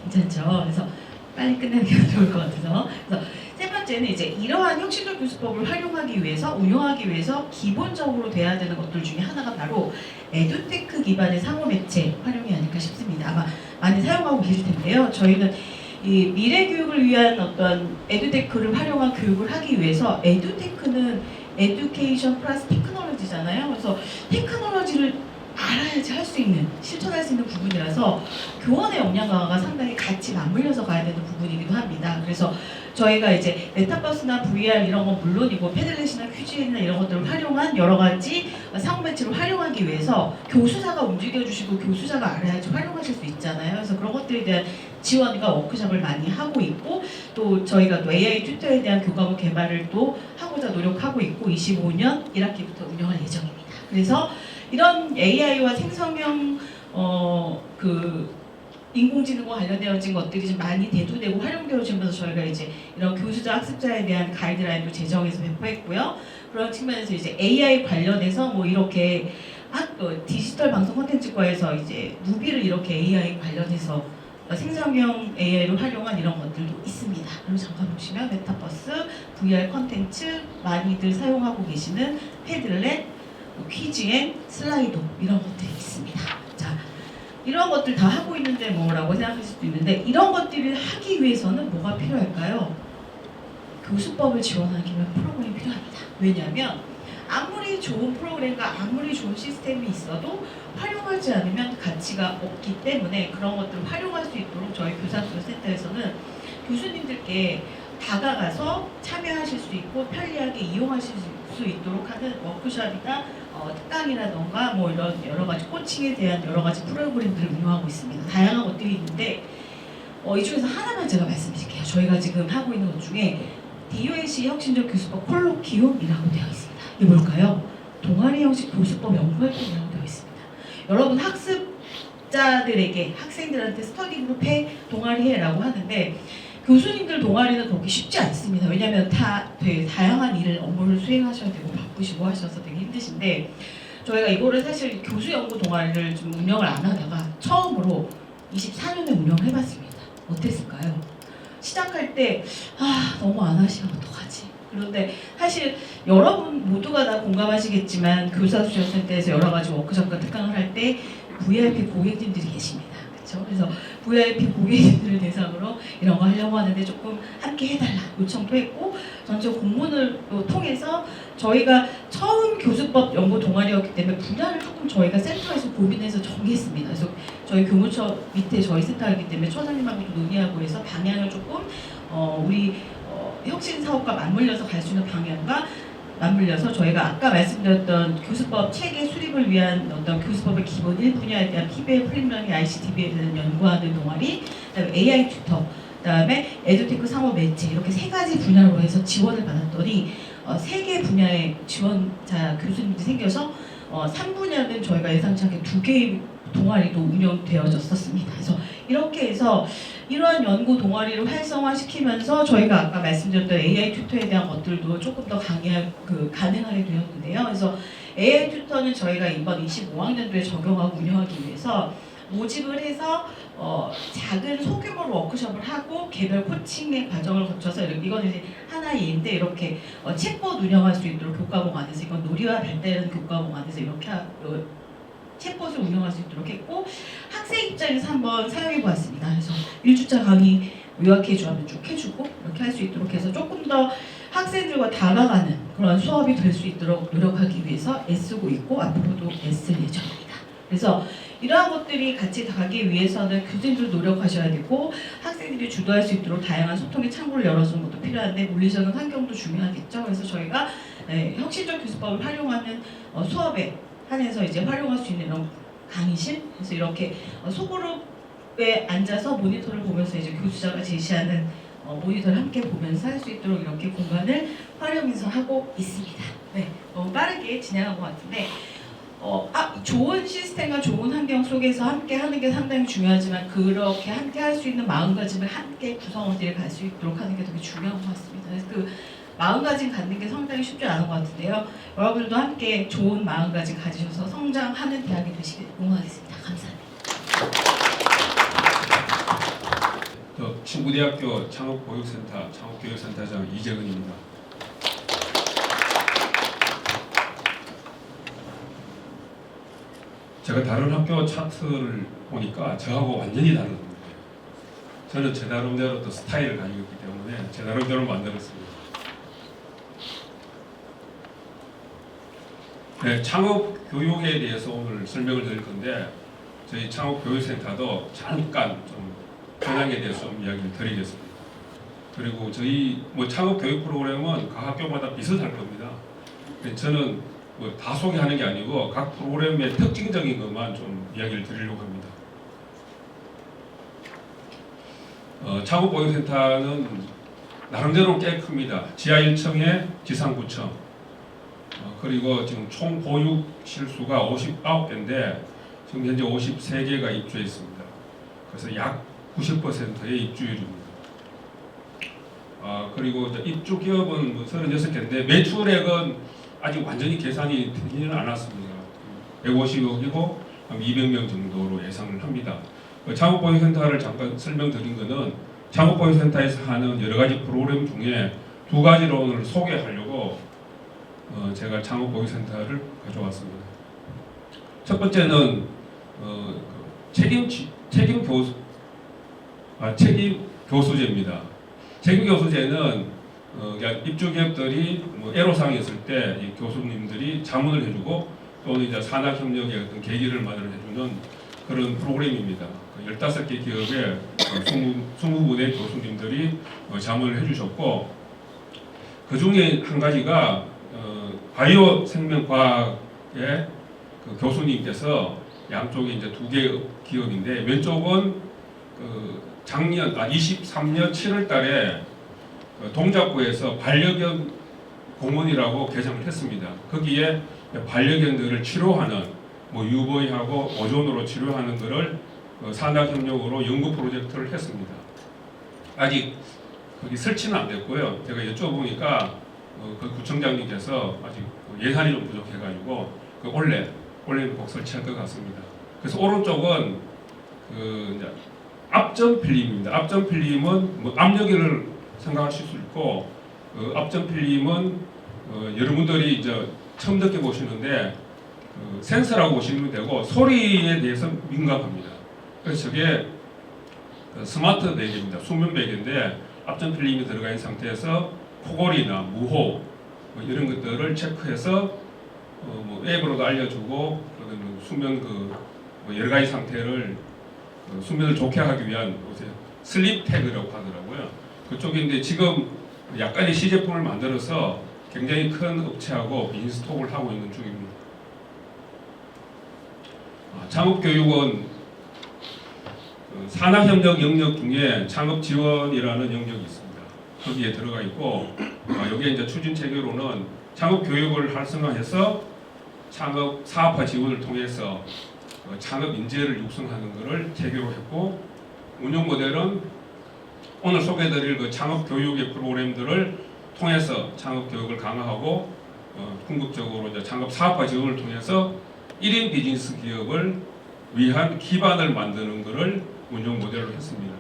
괜찮죠? 그래서 빨리 끝내는 게 좋을 것 같아서. 그래서 세 번째는 이제 이러한 혁신적 교수법을 활용하기 위해서, 운영하기 위해서 기본적으로 돼야 되는 것들 중에 하나가 바로 에듀테크 기반의 상호 매체 활용이 아닐까 싶습니다. 아마 많이 사용하고 계실 텐데요. 저희는 이 미래 교육을 위한 어떤 에듀테크를 활용한 교육을 하기 위해서, 에듀테크는 에듀케이션 플러스 테크놀로지잖아요. 그래서 테크놀로지를 알아야지 할 수 있는, 실천할 수 있는 부분이라서 교원의 역량 강화가 상당히 같이 맞물려서 가야 되는 부분이기도 합니다. 그래서 저희가 이제 메타버스나 VR 이런 건 물론이고 패들렛이나 퀴즈나 이런 것들을 활용한 여러 가지 상호 매체를 활용하기 위해서 교수자가 움직여주시고 교수자가 알아야지 활용하실 수 있잖아요. 그래서 그런 것들에 대한 지원과 워크숍을 많이 하고 있고, 또 저희가 또 AI 튜터에 대한 교과목 개발을 또 하고자 노력하고 있고 25년 1학기부터 운영할 예정입니다. 그래서 이런 AI와 생성형 인공지능과 관련되어진 것들이 좀 많이 대두되고 활용되어지면서 저희가 이제 이런 교수자 학습자에 대한 가이드라인도 제정해서 배포했고요. 그런 측면에서 이제 AI 관련해서 이렇게 디지털 방송 콘텐츠과에서 이제 무비를 이렇게 AI 관련해서 생성형 AI를 활용한 이런 것들도 있습니다. 그리고 잠깐 보시면 메타버스, VR 콘텐츠 많이들 사용하고 계시는 패들렛, 퀴즈앤 슬라이도 이런 것들이 있습니다. 자, 이런 것들 다 하고 있는데 뭐라고 생각하실 수도 있는데, 이런 것들을 하기 위해서는 뭐가 필요할까요? 교수법을 지원하기 위한 프로그램이 필요합니다. 왜냐하면 아무리 좋은 프로그램과 아무리 좋은 시스템이 있어도 활용하지 않으면 가치가 없기 때문에 그런 것들을 활용할 수 있도록 저희 교사수요센터에서는 교수님들께 다가가서 참여하실 수 있고 편리하게 이용하실 수 있도록 하는 워크숍이나 특강이라던가 이런 여러 가지 코칭에 대한 여러 가지 프로그램들을 운영하고 있습니다. 다양한 것들이 있는데 이 중에서 하나만 제가 말씀드릴게요. 저희가 지금 하고 있는 것 중에 DOAC 혁신적 교수법 콜로키움이라고 되어 있습니다. 이게 뭘까요? 동아리 형식 교수법 연구활동이라고 되어 있습니다. 여러분 학습자들에게, 학생들한테 스터디 그룹 해, 동아리 해라고 하는데 교수님들 동아리는 그렇게 쉽지 않습니다. 왜냐하면 되게 다양한 업무를 수행하셔야 되고 바쁘시고 하셔서 되게 힘드신데, 저희가 이거를 사실 교수 연구 동아리를 좀 운영을 안 하다가 처음으로 24년에 운영해봤습니다. 어땠을까요? 시작할 때 너무 안 하시면 어떡하지? 그런데 사실 여러분 모두가 다 공감하시겠지만 교사수련센터에서 여러 가지 워크숍과 특강을 할 때 VIP 고객님들이 계십니다. 그렇죠? 그래서 VIP 고객님들을 대상으로 이런 거 하려고 하는데 조금 함께 해달라 요청도 했고 전체 공문을 통해서 저희가 처음 교수법 연구 동아리였기 때문에 분야를 조금 저희가 센터에서 고민해서 정했습니다. 그래서 저희 교무처 밑에 저희 센터이기 때문에 처장님하고도 논의하고 해서 방향을 조금 우리 혁신 사업과 맞물려서 갈 수 있는 방향과 맞물려서 저희가 아까 말씀드렸던 교수법 체계 수립을 위한 어떤 교수법의 기본 1분야에 대한 PBL, 프리미엄, ICTB에 대한 연구하는 동아리, 그다음에 AI 튜터, 그다음에 에듀테크 상호 매체 이렇게 세 가지 분야로 해서 지원을 받았더니 세 개 분야의 지원자 교수님들이 생겨서 3분야는 저희가 예상치 않게 2개의 동아리도 운영되어졌었습니다. 그래서 이렇게 해서 이러한 연구 동아리를 활성화시키면서 저희가 아까 말씀드렸던 AI 튜터에 대한 것들도 조금 더 가능하게 되었는데요. 그래서 AI 튜터는 저희가 이번 25학년도에 적용하고 운영하기 위해서 모집을 해서 작은 소규모로 워크숍을 하고 개별 코칭의 과정을 거쳐서 이건 이제 하나의 예인데 이렇게 챗봇 운영할 수 있도록 교과목 안에서 이건 놀이와 발달하는 교과목 안에서 이렇게 챗봇을 운영할 수 있도록 했고 학생 입장에서 한번 사용해 보았습니다. 그래서 1주차 강의 요약해주면 쭉 해주고 이렇게 할 수 있도록 해서 조금 더 학생들과 다가가는 그런 수업이 될 수 있도록 노력하기 위해서 애쓰고 있고 앞으로도 애쓸 예정입니다. 그래서 이러한 것들이 같이 가기 위해서는 교수님들 노력하셔야 되고 학생들이 주도할 수 있도록 다양한 소통의 창구를 열어주는 것도 필요한데 물리적인 환경도 중요하겠죠. 그래서 저희가 혁신적 교수법을 활용하는 수업에 한해서 이제 활용할 수 있는 이런 강의실, 그래서 이렇게 소그룹에 앉아서 모니터를 보면서 이제 교수자가 제시하는 모니터를 함께 보면서 할 수 있도록 이렇게 공간을 활용해서 하고 있습니다. 네, 너무 빠르게 진행한 것 같은데 좋은 시스템과 좋은 환경 속에서 함께 하는 게 상당히 중요하지만 그렇게 함께 할 수 있는 마음가짐을 함께 구성원들이 갈 수 있도록 하는 게 되게 중요한 것 같습니다. 그래서 그 마음가짐 갖는 게 상당히 쉽지 않은 것 같은데요. 여러분들도 함께 좋은 마음가짐 가지셔서 성장하는 대학이 되시길 응원하겠습니다. 감사합니다. 친구대학교 창업보육센터 창업교육센터장 이재근입니다. 제가 다른 학교 차트를 보니까 저하고 완전히 다른 겁니다. 저는 제 나름대로 또 스타일을 가지고 있기 때문에 제 나름대로 만들었습니다. 네, 창업 교육에 대해서 오늘 설명을 드릴 건데 저희 창업교육센터도 잠깐 좀 현황에 대해서 좀 이야기를 드리겠습니다. 그리고 저희 창업 교육 프로그램은 각 학교마다 비슷할 겁니다. 저는 다 소개하는 게 아니고 각 프로그램의 특징적인 것만 좀 이야기를 드리려고 합니다. 창업보육센터는 나름대로 꽤 큽니다. 지하 1층에 지상 9층. 그리고 지금 총 보육 실수가 59개인데 지금 현재 53개가 입주해 있습니다. 그래서 약 90%의 입주율입니다. 그리고 입주 기업은 36개인데 매출액은 아직 완전히 계산이 되지는 않았습니다. 150억이고 200명 정도로 예상을 합니다. 창업보육센터를 잠깐 설명드린 것은 창업보육센터에서 하는 여러 가지 프로그램 중에 두 가지를 오늘 소개하려고 제가 창업보육센터를 가져왔습니다. 첫 번째는 책임 교수제입니다. 책임 교수제는 입주 기업들이 애로사항이 있을 때 이 교수님들이 자문을 해주고 또는 이제 산학협력의 어떤 계기를 마련해주는 그런 프로그램입니다. 15개 기업의 20분의 교수님들이 자문을 해주셨고 그 중에 한 가지가 바이오 생명과학의 그 교수님께서 양쪽에 이제 2개 기업인데 왼쪽은 작년 23년 7월달에 동작구에서 반려견 공원이라고 개장을 했습니다. 거기에 반려견들을 치료하는 UV하고 오존으로 치료하는 것을 산학협력으로 연구 프로젝트를 했습니다. 아직 거기 설치는 안 됐고요. 제가 여쭤보니까 그 구청장님께서 아직 예산이 좀 부족해가지고 올해는 꼭 설치할 것 같습니다. 그래서 오른쪽은 이제 앞전 필름입니다. 앞전 필름은 압력을 생각하실 수 있고 앞전 필름은 여러분들이 이제 처음 느껴보시는데 센서라고 보시면 되고 소리에 대해서 민감합니다. 그래서 저게 그 스마트 베개입니다. 수면 베개인데 앞전 필름이 들어가 있는 상태에서 코골이나 무호흡 뭐 이런 것들을 체크해서 뭐 앱으로도 알려주고 그다음에 수면 뭐 여러 가지 상태를 수면을 좋게 하기 위한 요새 슬립 태그라고 하더라고요. 그쪽인데 지금 약간의 시제품을 만들어서 굉장히 큰 업체하고 비즈니스 톡을 하고 있는 중입니다. 창업교육은 산학협력 영역 중에 창업지원이라는 영역이 있습니다. 거기에 들어가 있고 여기에 이제 추진 체계로는 창업교육을 활성화해서 창업 사업화 지원을 통해서 창업 인재를 육성하는 것을 체계로 했고 운영 모델은 오늘 소개해드릴 그 창업 교육의 프로그램들을 통해서 창업 교육을 강화하고 궁극적으로 이제 창업 사업화 지원을 통해서 1인 비즈니스 기업을 위한 기반을 만드는 것을 운영 모델로 했습니다.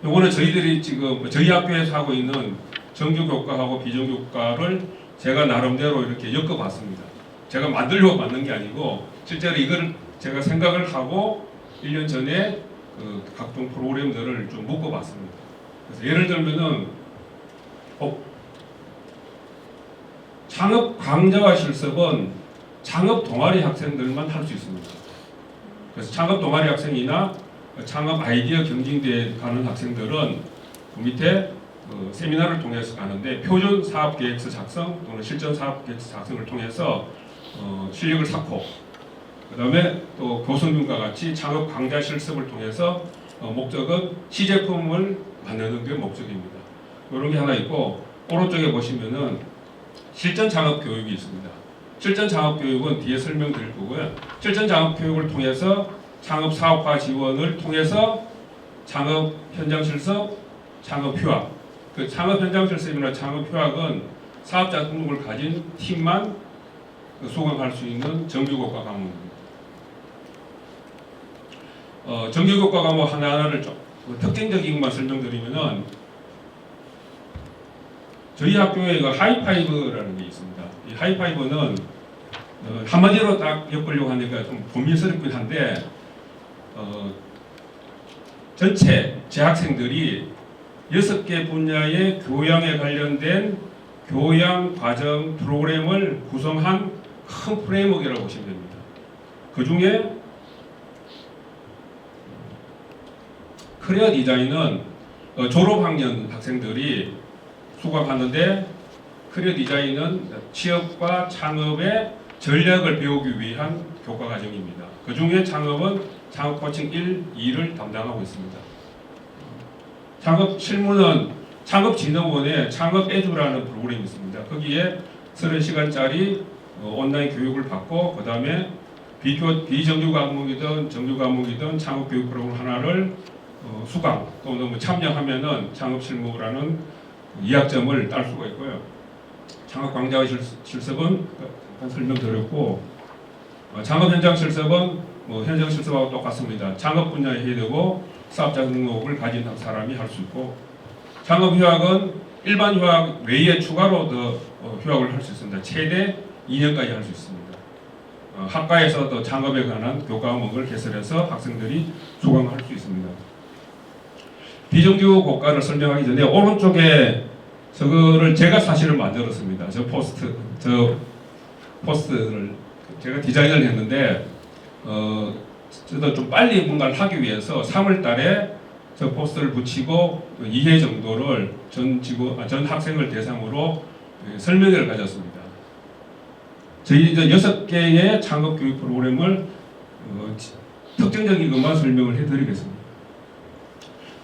요거는 저희들이 지금 저희 학교에서 하고 있는 정규 교과하고 비정규 교과를 제가 나름대로 이렇게 엮어봤습니다. 제가 만들려고 만든 게 아니고 실제로 이걸 제가 생각을 하고 1년 전에 그 각종 프로그램들을 좀 묶어봤습니다. 그래서 예를 들면은 창업 강좌와 실습은 창업 동아리 학생들만 할 수 있습니다. 그래서 창업 동아리 학생이나 창업 아이디어 경진대에 가는 학생들은 그 밑에 세미나를 통해서 가는데 표준 사업 계획서 작성 또는 실전 사업 계획서 작성을 통해서 실력을 쌓고 그 다음에 또 교수님과 같이 창업 강좌 실습을 통해서 목적은 시제품을 만드는 게 목적입니다. 이런 게 하나 있고 오른쪽에 보시면은 실전 창업 교육이 있습니다. 실전 창업 교육은 뒤에 설명드릴 거고요. 실전 창업 교육을 통해서 창업 사업화 지원을 통해서 창업 현장 실습, 창업 휴학. 그 창업 현장 실습이나 창업 휴학은 사업자 등록을 가진 팀만 수강할 수 있는 정규교과 과목입니다. 정규교과 과목 하나하나를 좀 특징적인 것만 설명드리면은 저희 학교에 하이파이브라는 게 있습니다. 이 하이파이브는 한마디로 딱 엮으려고 하니까 좀 고민스럽긴 한데 전체 재학생들이 6개 분야의 교양에 관련된 교양 과정 프로그램을 구성한 큰 프레임워크라고 보시면 됩니다. 그 중에 커리어 디자인은 졸업학년 학생들이 수강하는데 커리어 디자인은 취업과 창업의 전략을 배우기 위한 교과 과정입니다. 그 중에 창업은 창업 코칭 1, 2를 담당하고 있습니다. 창업 실무는 창업진흥원의 창업 에듀라는 프로그램이 있습니다. 거기에 30시간짜리 온라인 교육을 받고 그 다음에 비정규 과목이든 정규 과목이든 창업 교육 프로그램 하나를 수강 또는 뭐 참여하면은 창업 실무라는 2학점을 딸 수가 있고요. 창업 강좌의 실습은 잠깐 설명드렸고 창업 현장 실습은 뭐 현장 실습하고 똑같습니다. 창업 분야에 해야 되고 사업자 등록을 가진 사람이 할 수 있고 창업 휴학은 일반 휴학 외에 추가로 더 휴학을 할 수 있습니다. 최대 2년까지 할 수 있습니다. 학과에서 또 창업에 관한 교과목을 개설해서 학생들이 수강할 수 있습니다. 비정규 교과를 설명하기 전에 오른쪽에 저거를 제가 사실은 만들었습니다. 저 포스트를 제가 디자인을 했는데 저도 좀 빨리 뭔가를 하기 위해서 3월 달에 저 포스터를 붙이고 2회 정도를 전 학생을 대상으로 설명회를 가졌습니다. 저희 이제 6개의 창업 교육 프로그램을 특징적인 것만 설명을 해드리겠습니다.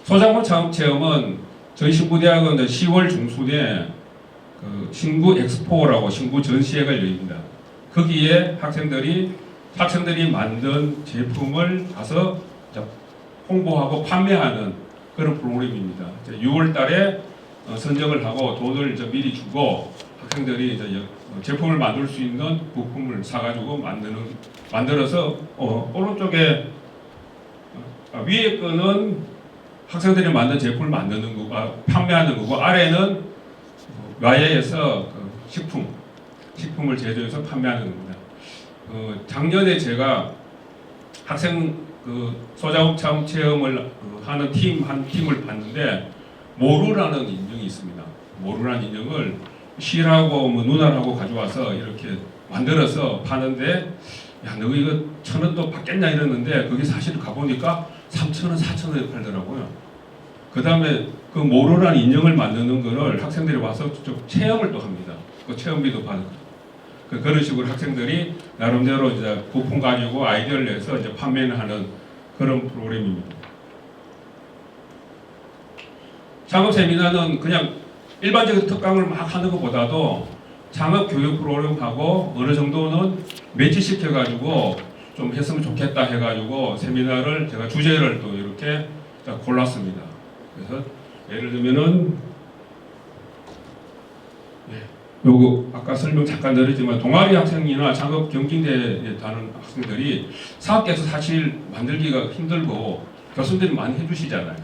소상공 창업 체험은 저희 신구대학은 10월 중순에 신구 엑스포라고 신구 전시회가 열립니다. 거기에 학생들이 만든 제품을 가서 홍보하고 판매하는 그런 프로그램입니다. 6월 달에 선정을 하고 돈을 미리 주고 학생들이 이제 제품을 만들 수 있는 부품을 사가지고 만들어서 오른쪽에 위에 거는 학생들이 만든 제품을 만드는 거고 판매하는 거고 아래는 와이에서 식품을 제조해서 판매하는 겁니다. 작년에 제가 학생 그 소작업 창업 체험을 하는 한 팀을 봤는데 모루라는 인형이 있습니다. 모루라는 인형을 실하고 뭐 눈알하고 가져와서 이렇게 만들어서 파는데 야, 너 이거 1,000원도 받겠냐 이랬는데 거기 사실 가보니까 3,000원, 4,000원에 팔더라고요. 그 다음에 그 모루라는 인형을 만드는 거를 학생들이 와서 좀 체험을 또 합니다. 그 체험비도 받고. 그런 식으로 학생들이 나름대로 이제 부품 가지고 아이디어를 내서 이제 판매를 하는 그런 프로그램입니다. 창업 세미나는 그냥 일반적인 특강을 막 하는 것보다도 창업 교육 프로그램하고 어느 정도는 매치시켜 가지고 좀 했으면 좋겠다 해가지고 세미나를 제가 주제를 또 이렇게 골랐습니다. 그래서 예를 들면은 요거 아까 설명 잠깐 드렸지만 동아리 학생이나 창업 경진대에 다는 학생들이 사업계획서 사실 만들기가 힘들고 교수님들이 많이 해주시잖아요.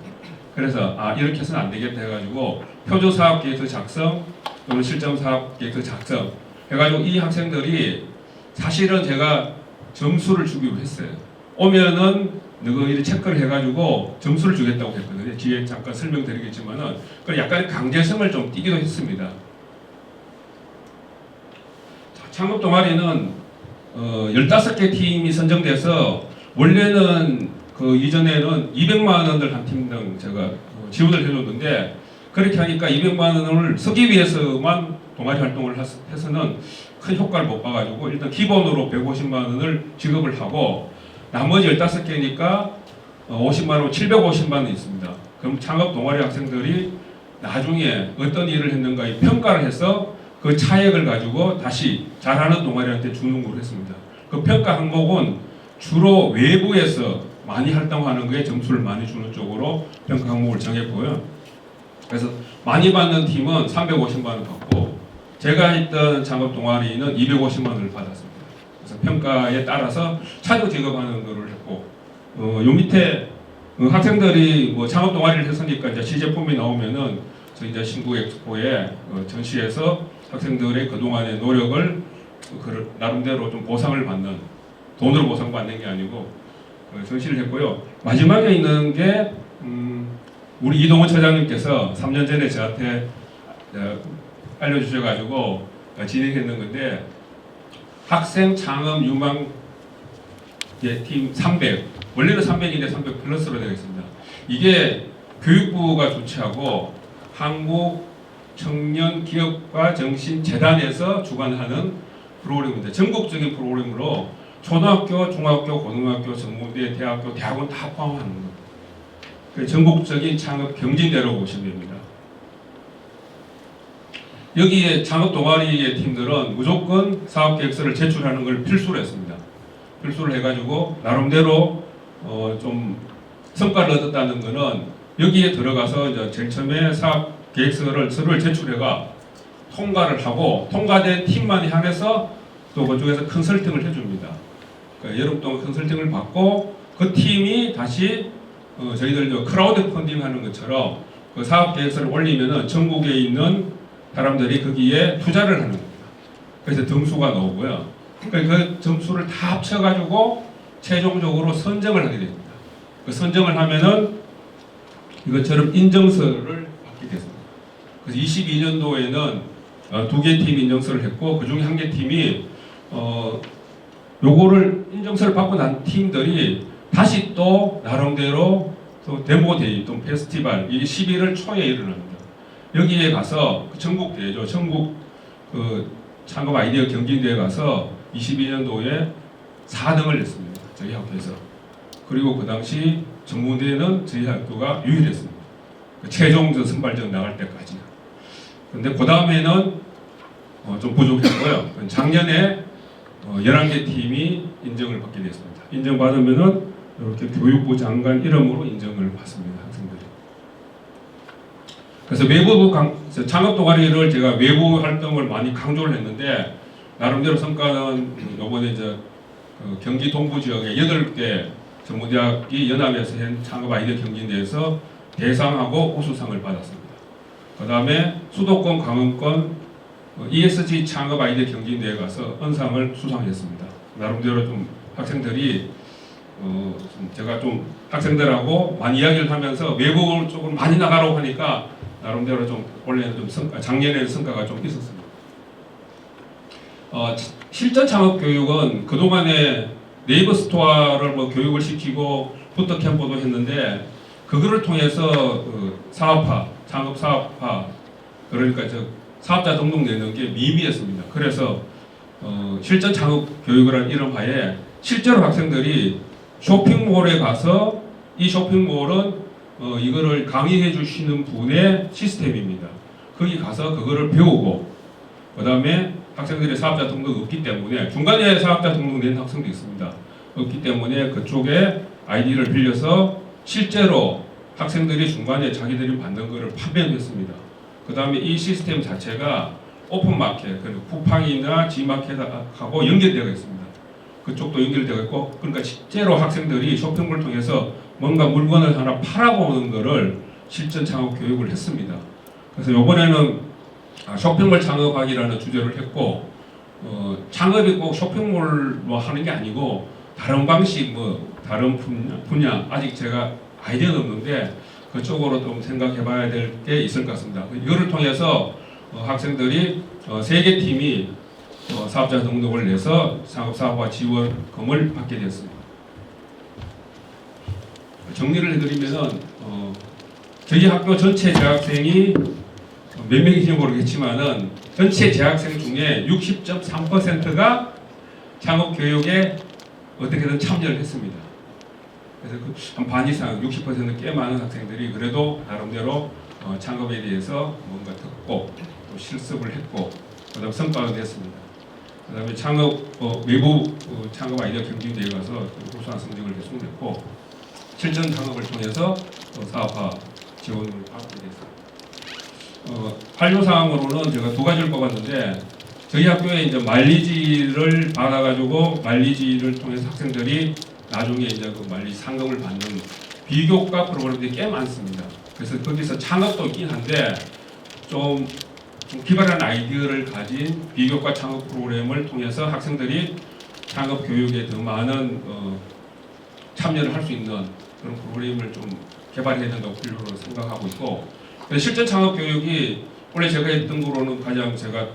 그래서 이렇게 해서는 안 되겠다 해가지고 표준 사업계획서 작성 또는 실전 사업계획서 작성 해가지고 이 학생들이 사실은 제가 점수를 주기로 했어요. 오면은 너희들이 체크를 해가지고 점수를 주겠다고 했거든요. 뒤에 잠깐 설명드리겠지만은 그 약간의 강제성을 좀 띠기도 했습니다. 창업 동아리는 15개 팀이 선정돼서 원래는 그 이전에는 200만 원을 한 팀당 제가 지원을 해줬는데 그렇게 하니까 200만 원을 쓰기 위해서만 동아리 활동을 해서는 큰 효과를 못 봐가지고 일단 기본으로 150만 원을 지급을 하고 나머지 15개니까 50만 원, 750만 원이 있습니다. 그럼 창업 동아리 학생들이 나중에 어떤 일을 했는가에 평가를 해서 그 차액을 가지고 다시 잘하는 동아리한테 주는 걸로 했습니다. 그 평가 항목은 주로 외부에서 많이 활동하는 거에 점수를 많이 주는 쪽으로 평가 항목을 정했고요. 그래서 많이 받는 팀은 350만 원 받고 제가 했던 창업 동아리는 250만 원을 받았습니다. 그래서 평가에 따라서 차도 지급하는 거를 했고 요 밑에 학생들이 뭐 창업 동아리를 했으니까 이제 시제품이 나오면은 저희 이제 신국 엑스포에 전시해서 학생들의 그동안의 노력을 나름대로 좀 보상을 받는 돈으로 보상받는 게 아니고 전시를 했고요. 마지막에 있는 게 우리 이동훈 처장님께서 3년 전에 저한테 알려주셔가지고 진행했는 건데 학생 창업 유망 팀 300 원래는 300인데 300 플러스로 되어 있습니다. 이게 교육부가 주최하고 한국 청년 기업가 정신 재단에서 주관하는 프로그램입니다. 전국적인 프로그램으로 초등학교, 중학교, 고등학교, 전문대, 대학교, 대학원 다 포함하는 겁니다. 전국적인 창업 경진대로 보시면 됩니다. 여기에 창업 동아리의 팀들은 무조건 사업계획서를 제출하는 걸 필수로 했습니다. 필수를 해가지고 나름대로 좀 성과를 얻었다는 것은 여기에 들어가서 이제 제일 처음에 사업계획서를 제출해가 통과를 하고 통과된 팀만 향해서 또 그쪽에서 컨설팅을 해줍니다. 그러니까 여름 동안 컨설팅을 받고 그 팀이 다시 저희들 크라우드 펀딩 하는 것처럼 그 사업계획서를 올리면은 전국에 있는 사람들이 거기에 투자를 하는 겁니다. 그래서 점수가 나오고요. 그러니까 그 점수를 다 합쳐가지고 최종적으로 선정을 하게 됩니다. 그 선정을 하면은 이것처럼 인정서를 받게 됐습니다. 그래서 22년도에는 2개 팀이 인정서를 했고 그 중에 1개 팀이 요거를 인정서를 받고 난 팀들이 다시 또 나름대로 또 데모데이 또 페스티벌 이게 11월 초에 일어납니다. 여기에 가서 전국 대회죠. 전국 그 창업 아이디어 경진대회 가서 22년도에 4등을 냈습니다. 저희 학교에서. 그리고 그 당시 전문대회는 저희 학교가 유일했습니다. 그 최종 선발전 나갈 때까지. 근데 그 다음에는 좀 부족했고요. 작년에 11개 팀이 인정을 받게 됐습니다. 인정받으면은 이렇게 교육부 장관 이름으로 인정을 받습니다. 학생들이. 그래서 외부 창업 동아리를 제가 외부 활동을 많이 강조를 했는데 나름대로 성과는 이번에 이제 경기 동부 지역에 8개 전문대학이 연합에서 한 창업 아이디어 경진대회에서 대상하고 우수상을 받았습니다. 그 다음에 수도권, 강원권 ESG 창업 아이디어 경진대회 가서 은상을 수상했습니다. 나름대로 좀 학생들이 좀 제가 좀 학생들하고 많이 이야기를 하면서 외국을 조금 많이 나가라고 하니까 나름대로 좀 올해는 좀 작년에는 성과가 좀 있었습니다. 실전 창업 교육은 그동안에 네이버 스토어를 뭐 교육을 시키고 부터 캠프도 했는데 그거를 통해서 사업화, 창업 사업화 그러니까 저 사업자 등록 내는 게 미미했습니다. 그래서 실전 창업 교육이라는 이름 하에 실제로 학생들이 쇼핑몰에 가서 이 쇼핑몰은 이거를 강의해 주시는 분의 시스템입니다. 거기 가서 그거를 배우고 그 다음에 학생들의 사업자 등록이 없기 때문에 중간에 사업자 등록 낸 학생도 있습니다. 없기 때문에 그쪽에 아이디를 빌려서 실제로 학생들이 중간에 자기들이 받는 거를 판매했습니다. 그 다음에 이 시스템 자체가 오픈마켓, 그리고 쿠팡이나 G마켓하고 연결되어 있습니다. 그쪽도 연결되어 있고, 그러니까 실제로 학생들이 쇼핑몰을 통해서 뭔가 물건을 하나 팔아보는 거를 실전 창업 교육을 했습니다. 그래서 이번에는 쇼핑몰 창업하기라는 주제를 했고, 창업이 꼭 쇼핑몰 뭐 하는 게 아니고 다른 방식, 뭐 다른 분야 아직 제가 아이디어는 없는데 그쪽으로 좀 생각해봐야 될 게 있을 것 같습니다. 이거를 통해서 학생들이 3개 팀이 사업자 등록을 내서 사업화 지원금을 받게 됐습니다. 정리를 해드리면은 저희 학교 전체 재학생이 몇 명인지 모르겠지만은 전체 재학생 중에 60.3%가 창업 교육에 어떻게든 참여를 했습니다. 그래서 한 반 이상 60%는 꽤 많은 학생들이 그래도 나름대로 창업에 대해서 뭔가 듣고 또 실습을 했고 그다음 성과가 냈습니다. 그다음에 창업 외부 창업 아이디어 경진대회 가서 우수한 성적을 계속 냈고 실전 창업을 통해서 사업화 지원을 받게 됐습니다. 활용 사항으로는 제가 2가지를 뽑았는데 저희 학교에 이제 마일리지를 받아가지고 마일리지를 통해서 학생들이 나중에 이제 그 마일리지 상금을 받는 비교과 프로그램들이 꽤 많습니다. 그래서 거기서 창업도 있긴 한데 좀 기발한 아이디어를 가진 비교과 창업 프로그램을 통해서 학생들이 창업 교육에 더 많은 참여를 할 수 있는 그런 프로그램을 좀 개발해야 된다고 필요로 생각하고 있고 실전 창업 교육이 원래 제가 했던 거로는 가장 제가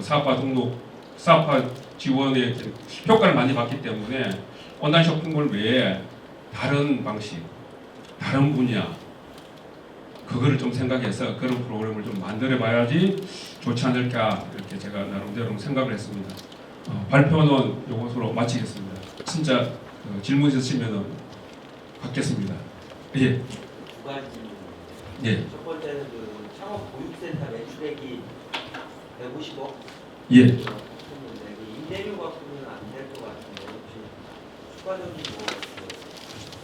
사업화 등록, 사업화 지원에 효과를 많이 봤기 때문에 온라인 쇼핑몰 외에 다른 방식, 다른 분야 그거를 좀 생각해서 그런 프로그램을 좀 만들어 봐야지 좋지 않을까 이렇게 제가 나름대로 생각을 했습니다. 발표는 이것으로 마치겠습니다. 진짜 질문 있으시면 받겠습니다. 예. 2가지 질문. 예. 첫 번째는 그 창업교육센터 매출액이 150억. 예. 했는데 임대료 갖고는 안 될 것 같은데 혹시 추가적인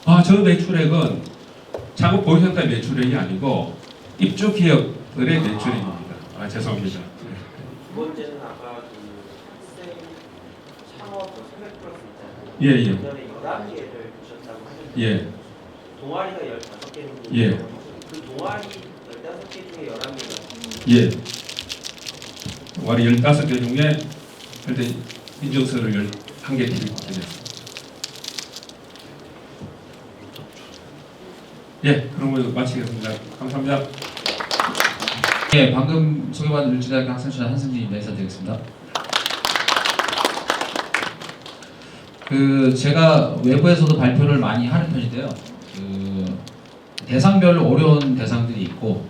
뭐? 저 매출액은 창업보육센터 매출액이 아니고 입주 기업들의 매출액입니다. 죄송합니다. 두 번째는 아까 그 학생 창업 300 플러스 있잖아요. 예, 예. 전에 11개를 보셨다고 하셨는데 예. 동아리가 15개는 예. 그 동아리 15개 중에 11개가 예. 동아리 15개 중에 그때 인증서를 11개 드리고 드렸습니다. 예, 그러면 마치겠습니다. 감사합니다. 예, 방금 소개받은 일주대학교 학생수장 한승진입니다. 인사드리겠습니다. 제가 외부에서도 발표를 많이 하는 편인데요. 대상별로 어려운 대상들이 있고,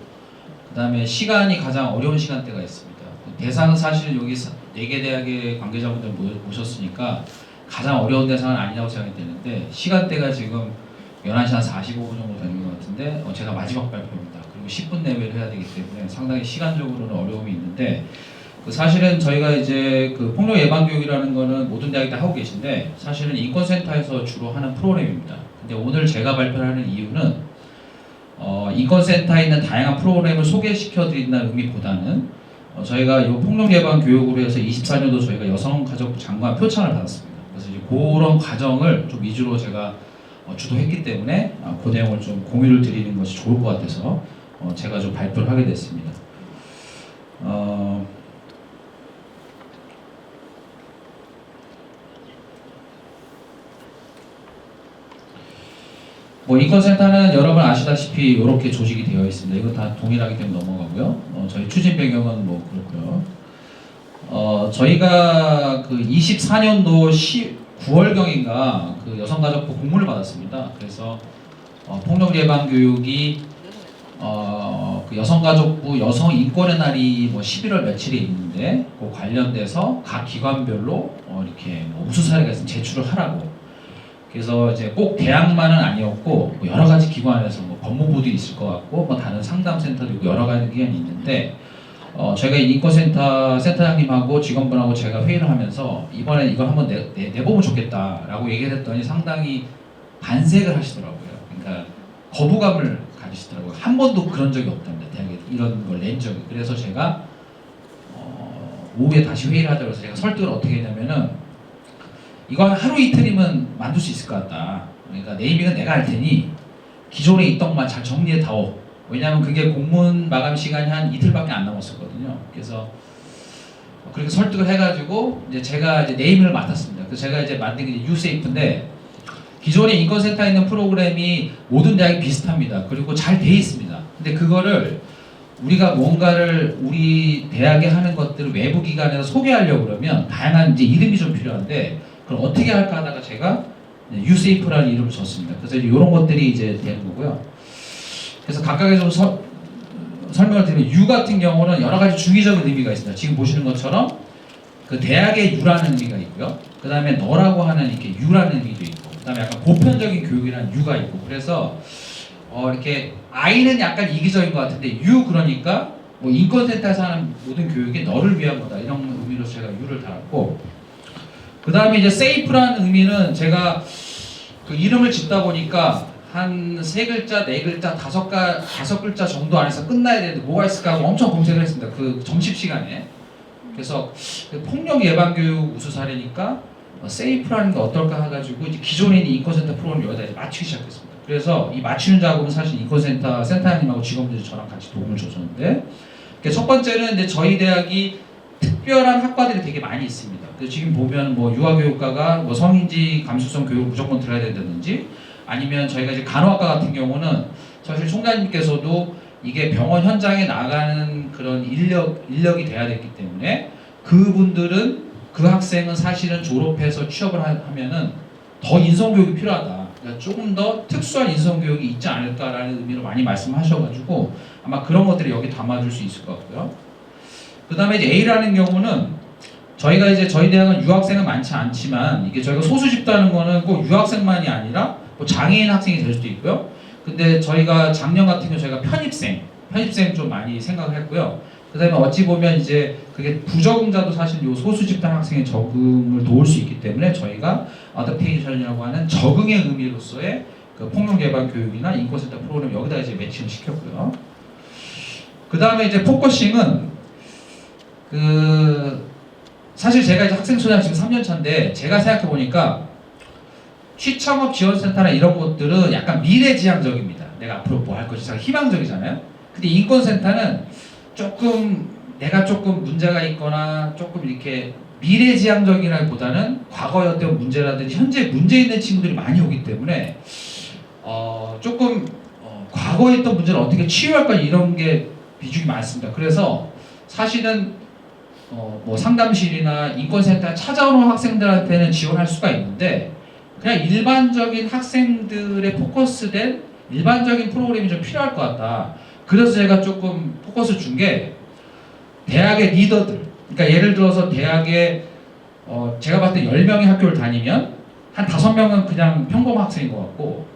그 다음에 시간이 가장 어려운 시간대가 있습니다. 대상은 사실 여기 4개 대학의 관계자분들 모셨으니까 가장 어려운 대상은 아니라고 생각이 되는데, 시간대가 지금 11시 한 45분 정도 되는 것 같은데 제가 마지막 발표입니다. 그리고 10분 내외를 해야 되기 때문에 상당히 시간적으로는 어려움이 있는데 사실은 저희가 이제 그 폭력 예방 교육이라는 거는 모든 대학이 다 하고 계신데 사실은 인권센터에서 주로 하는 프로그램입니다. 근데 오늘 제가 발표하는 이유는 인권센터에 있는 다양한 프로그램을 소개시켜 드린다는 의미보다는 저희가 이 폭력 예방 교육으로 해서 24년도 저희가 여성가족부 장관 표창을 받았습니다. 그래서 이제 그런 과정을 좀 위주로 제가 주도했기 때문에 그 내용을 좀 공유를 드리는 것이 좋을 것 같아서 제가 좀 발표를 하게 됐습니다. 뭐 인권센터는 여러분 아시다시피 이렇게 조직이 되어 있습니다. 이거 다 동일하기 때문에 넘어가고요. 저희 추진 배경은 뭐 그렇고요. 저희가 그 24년도 9월경인가 그 여성가족부 공문을 받았습니다. 그래서 폭력 예방 교육이 그 여성가족부 여성인권의 날이 뭐 11월 며칠에 있는데 그 관련돼서 각 기관별로 이렇게 뭐 우수 사례가 있으면 제출을 하라고. 그래서 이제 꼭 대학만은 아니었고 뭐 여러 가지 기관에서 뭐 법무부도 있을 것 같고 뭐 다른 상담센터도 있고 여러 가지 기관이 있는데 저희가 인권센터 센터장님하고 직원분하고 제가 회의를 하면서 이번에 이걸 한번 내보면 좋겠다라고 얘기를 했더니 상당히 반색을 하시더라고요. 그러니까 거부감을 가지시더라고요. 한 번도 그런 적이 없답니다. 대학에 이런 걸 낸 적이. 그래서 제가 오후에 다시 회의를 하자고 해서 제가 설득을 어떻게 했냐면은 이건 하루 이틀이면 만들 수 있을 것 같다. 그러니까 네이밍은 내가 할 테니 기존에 있던 것만 잘 정리해 다오. 왜냐하면 그게 공문 마감 시간이 한 이틀밖에 안 남았었거든요. 그래서 그렇게 설득을 해가지고 이제 제가 이제 네이밍을 맡았습니다. 그래서 제가 이제 만든 게 유세이프인데 기존에 인권센터에 있는 프로그램이 모든 대학이 비슷합니다. 그리고 잘 돼 있습니다. 근데 그거를 우리가 뭔가를 우리 대학에 하는 것들을 외부 기관에서 소개하려고 그러면 다양한 이제 이름이 좀 필요한데 그럼 어떻게 할까 하다가 제가 유세이프라는 이름을 줬습니다. 그래서 이런 것들이 이제 되는 거고요. 그래서 각각의 좀 설명을 드리면 유 같은 경우는 여러 가지 중의적인 의미가 있습니다. 지금 보시는 것처럼 그 대학의 유라는 의미가 있고요. 그 다음에 너라고 하는 이렇게 유라는 의미도 있고, 그 다음에 약간 보편적인 교육이라는 유가 있고, 그래서 이렇게 I는 약간 이기적인 것 같은데 유 그러니까 뭐 인권센터에서 하는 모든 교육이 너를 위한 거다 이런 의미로 제가 유를 달았고, 그 다음에 이제 세이프라는 의미는 제가 그 이름을 짓다 보니까 한 3글자, 4글자, 5글자 정도 안에서 끝나야 되는데 뭐가 있을까 하고 엄청 검색을 했습니다. 그 점심시간에. 그래서 폭력 예방 교육 우수 사례니까 세이프라는 게 어떨까 해가지고 이제 기존에 있는 인권센터 프로그램을 여기다 이제 맞추기 시작했습니다. 그래서 이 맞추는 작업은 사실 인권센터 센터장님하고 직원들이 저랑 같이 도움을 줬었는데, 첫 번째는 이제 저희 대학이 특별한 학과들이 되게 많이 있습니다. 그래서 지금 보면 뭐 유아교육과가 뭐 성인지 감수성 교육을 무조건 들어야 된다든지, 아니면 저희가 이제 간호학과 같은 경우는 사실 총장님께서도 이게 병원 현장에 나가는 그런 인력이 돼야 되기 때문에 그분들은 그 학생은 사실은 졸업해서 취업을 하면은 더 인성교육이 필요하다. 그러니까 조금 더 특수한 인성교육이 있지 않을까라는 의미로 많이 말씀하셔가지고 아마 그런 것들이 여기 담아줄 수 있을 것 같고요. 그 다음에 이제 A라는 경우는 저희가 이제 저희 대학은 유학생은 많지 않지만 이게 저희가 소수 집단하는 거는 꼭 유학생만이 아니라 뭐 장애인 학생이 될 수도 있고요. 근데 저희가 작년 같은 경우 저희가 편입생 좀 많이 생각을 했고요. 그 다음에 어찌 보면 이제 그게 부적응자도 사실 요 소수 집단 학생의 적응을 도울 수 있기 때문에 저희가 어댑테이션이라고 하는 적응의 의미로서의 그 폭력 예방 교육이나 인권센터 프로그램 여기다 이제 매칭을 시켰고요. 그 다음에 이제 포커싱은 사실 제가 이제 학생소장 지금 3년 차인데 제가 생각해 보니까 취창업 지원센터나 이런 곳들은 약간 미래지향적입니다. 내가 앞으로 뭐 할 것이 희망적이잖아요. 근데 인권센터는 내가 조금 문제가 있거나 조금 이렇게 미래지향적이라기보다는 과거의 어떤 문제라든지 현재 문제 있는 친구들이 많이 오기 때문에 과거에 있던 문제를 어떻게 치유할까 이런 게 비중이 많습니다. 그래서 사실은 뭐 상담실이나 인권센터 찾아오는 학생들한테는 지원할 수가 있는데 그냥 일반적인 학생들의 포커스된 일반적인 프로그램이 좀 필요할 것 같다. 그래서 제가 조금 포커스 준 게 대학의 리더들, 그러니까 예를 들어서 대학에 제가 봤을 때 10명의 학교를 다니면 한 5명은 그냥 평범 학생인 것 같고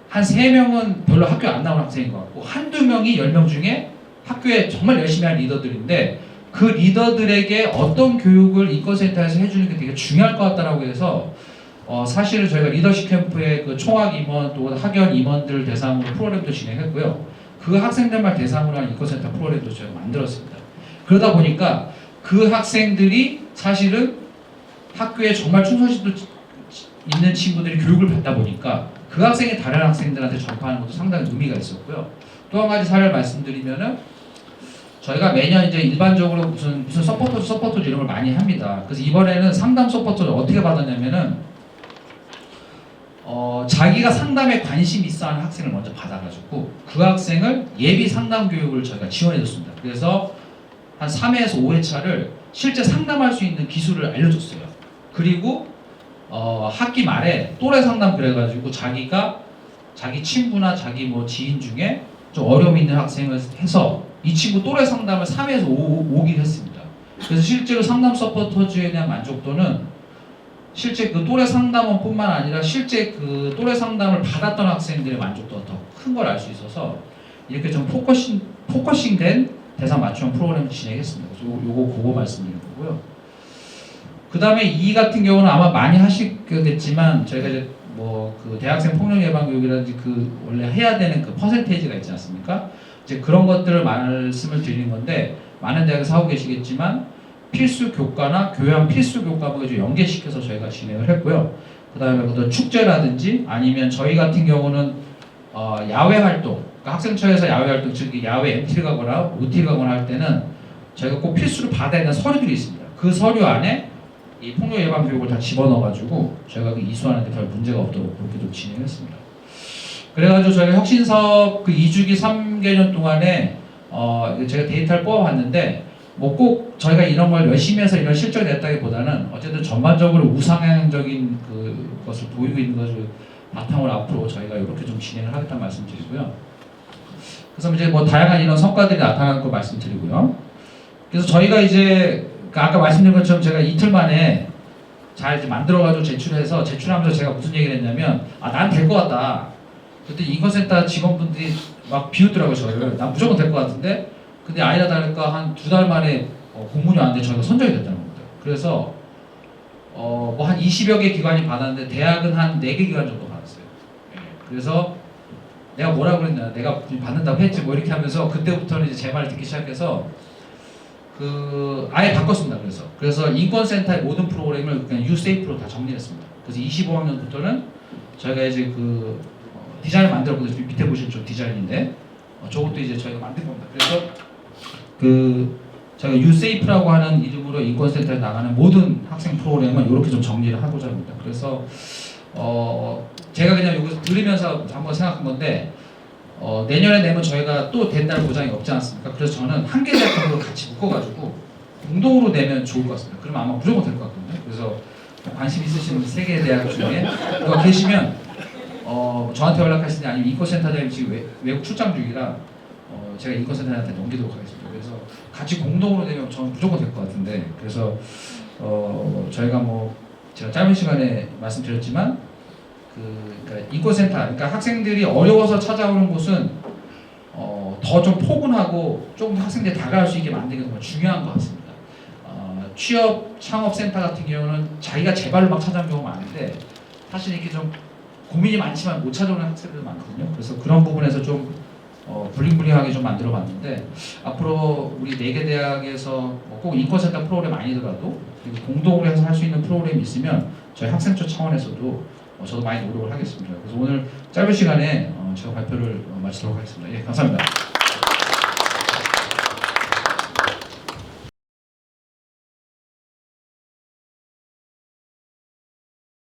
한 3명은 별로 학교 안 나온 학생인 것 같고 한두 명이 10명 중에 학교에 정말 열심히 한 리더들인데 그 리더들에게 어떤 교육을 인권센터에서 해주는 게 되게 중요할 것 같다라고 해서 사실은 저희가 리더십 캠프의 그 총학 임원 또 학연 임원들 대상으로 프로그램도 진행했고요. 그 학생들만 대상으로 한 인권센터 프로그램도 저희가 만들었습니다. 그러다 보니까 그 학생들이 사실은 학교에 정말 충성심도 있는 친구들이 교육을 받다 보니까 그 학생이 다른 학생들한테 전파하는 것도 상당히 의미가 있었고요. 또 한 가지 사례를 말씀드리면은 저희가 매년 이제 일반적으로 무슨 서포터 이런 걸 많이 합니다. 그래서 이번에는 상담 서포터를 어떻게 받았냐면은 자기가 상담에 관심 있어하는 학생을 먼저 받아가지고 그 학생을 예비 상담 교육을 저희가 지원해줬습니다. 그래서 한 3회에서 5회차를 실제 상담할 수 있는 기술을 알려줬어요. 그리고 학기 말에 또래 상담 그래가지고 자기가 자기 친구나 자기 뭐 지인 중에 좀 어려움 있는 학생을 해서 이 친구 또래 상담을 3회에서 5기를 했습니다. 그래서 실제로 상담 서포터즈에 대한 만족도는 실제 그 또래 상담원뿐만 아니라 실제 그 또래 상담을 받았던 학생들의 만족도가 더 큰 걸 알 수 있어서 이렇게 좀 포커싱된 대상 맞춤 프로그램을 진행했습니다. 그래서 요거 말씀드리는 거고요. 그 다음에 이 같은 경우는 아마 많이 하시겠지만 저희가 이제 뭐 그 대학생 폭력 예방 교육이라든지 그 원래 해야 되는 그 퍼센테이지가 있지 않습니까? 이제 그런 것들을 말씀을 드리는 건데 많은 대학에서 하고 계시겠지만 필수 교과나 교양 필수 교과목을 좀 연계시켜서 저희가 진행을 했고요. 그 다음에 또 축제라든지 아니면 저희 같은 경우는 야외 활동, 그러니까 학생처에서 야외 활동, 즉 야외 MT를 가거나 OT를 가거나 할 때는 저희가 꼭 필수로 받아야 하는 서류들이 있습니다. 그 서류 안에 이 폭력 예방 교육을 다 집어넣어가지고 저희가 그 이수하는데 별 문제가 없도록 그렇게 좀 진행했습니다. 그래가지고 저희가 혁신사업 그 2주기 3개년 동안에 제가 데이터를 뽑아봤는데 뭐 꼭 저희가 이런 걸 열심히 해서 이런 실적이 냈다기보다는 어쨌든 전반적으로 우상향적인 그것을 보이고 있는 것을 바탕으로 앞으로 저희가 이렇게 좀 진행을 하겠다는 말씀드리고요. 그래서 이제 뭐 다양한 이런 성과들이 나타나는 거 말씀드리고요. 그래서 저희가 이제 아까 말씀드린 것처럼 제가 이틀 만에 잘 이제 만들어가지고 제출하면서 제가 무슨 얘기를 했냐면 난 될 것 같다. 그때 인권센터 직원분들이 막 비웃더라고요 저를. 난 무조건 될 것 같은데 근데 아니나 다를까 한 2달 만에 공문이 왔는데 저희가 선정이 됐다는 겁니다. 그래서 뭐 한 20여 개 기관이 받았는데 대학은 한 4개 기관 정도 받았어요. 그래서 내가 뭐라고 그랬냐, 내가 받는다고 했지 뭐 이렇게 하면서 그때부터는 이제 제 말을 듣기 시작해서 아예 바꿨습니다. 그래서 인권센터의 모든 프로그램을 그냥 유세이프로 다 정리했습니다. 그래서 25학년부터는 저희가 이제 디자인을 만들었거든요. 밑에 보시면 저 디자인인데 저것도 이제 저희가 만든 겁니다. 그래서 저희가 유세이프라고 하는 이름으로 인권센터에 나가는 모든 학생 프로그램은 이렇게 좀 정리를 하고자 합니다. 그래서 제가 그냥 여기서 들으면서 한번 생각한 건데 내년에 내면 저희가 또 된다는 보장이 없지 않습니까? 그래서 저는 한 개 대학으로 같이 묶어가지고 공동으로 내면 좋을 것 같습니다. 그러면 아마 무조건 될 것 같거든요. 그래서 관심 있으신 3개 대학 중에 누가 계시면 저한테 연락하시든지 아니면 인권센터장님 지금 외국 출장 중이라 제가 인권센터장한테 넘기도록 하겠습니다. 그래서 같이 공동으로 내면 저는 무조건 될 것 같은데 그래서 저희가 뭐 제가 짧은 시간에 말씀드렸지만 그러니까 인권센터, 그러니까 학생들이 어려워서 찾아오는 곳은 더 좀 포근하고 조금 학생들이 다가갈 수 있게 만드는 게 정말 중요한 것 같습니다. 취업 창업센터 같은 경우는 자기가 제 발로 막 찾아오는 경우가 많은데 사실 이렇게 좀 고민이 많지만 못 찾아오는 학생들도 많거든요. 그래서 그런 부분에서 좀 블링블링하게 좀 만들어봤는데 앞으로 우리 4개 대학에서 꼭 인권센터 프로그램 아니더라도 그리고 공동으로 해서 할 수 있는 프로그램이 있으면 저희 학생처 차원에서도 저도 많이 노력을 하겠습니다. 그래서 오늘 짧은 시간에 제가 발표를 마치도록 하겠습니다. 예, 감사합니다.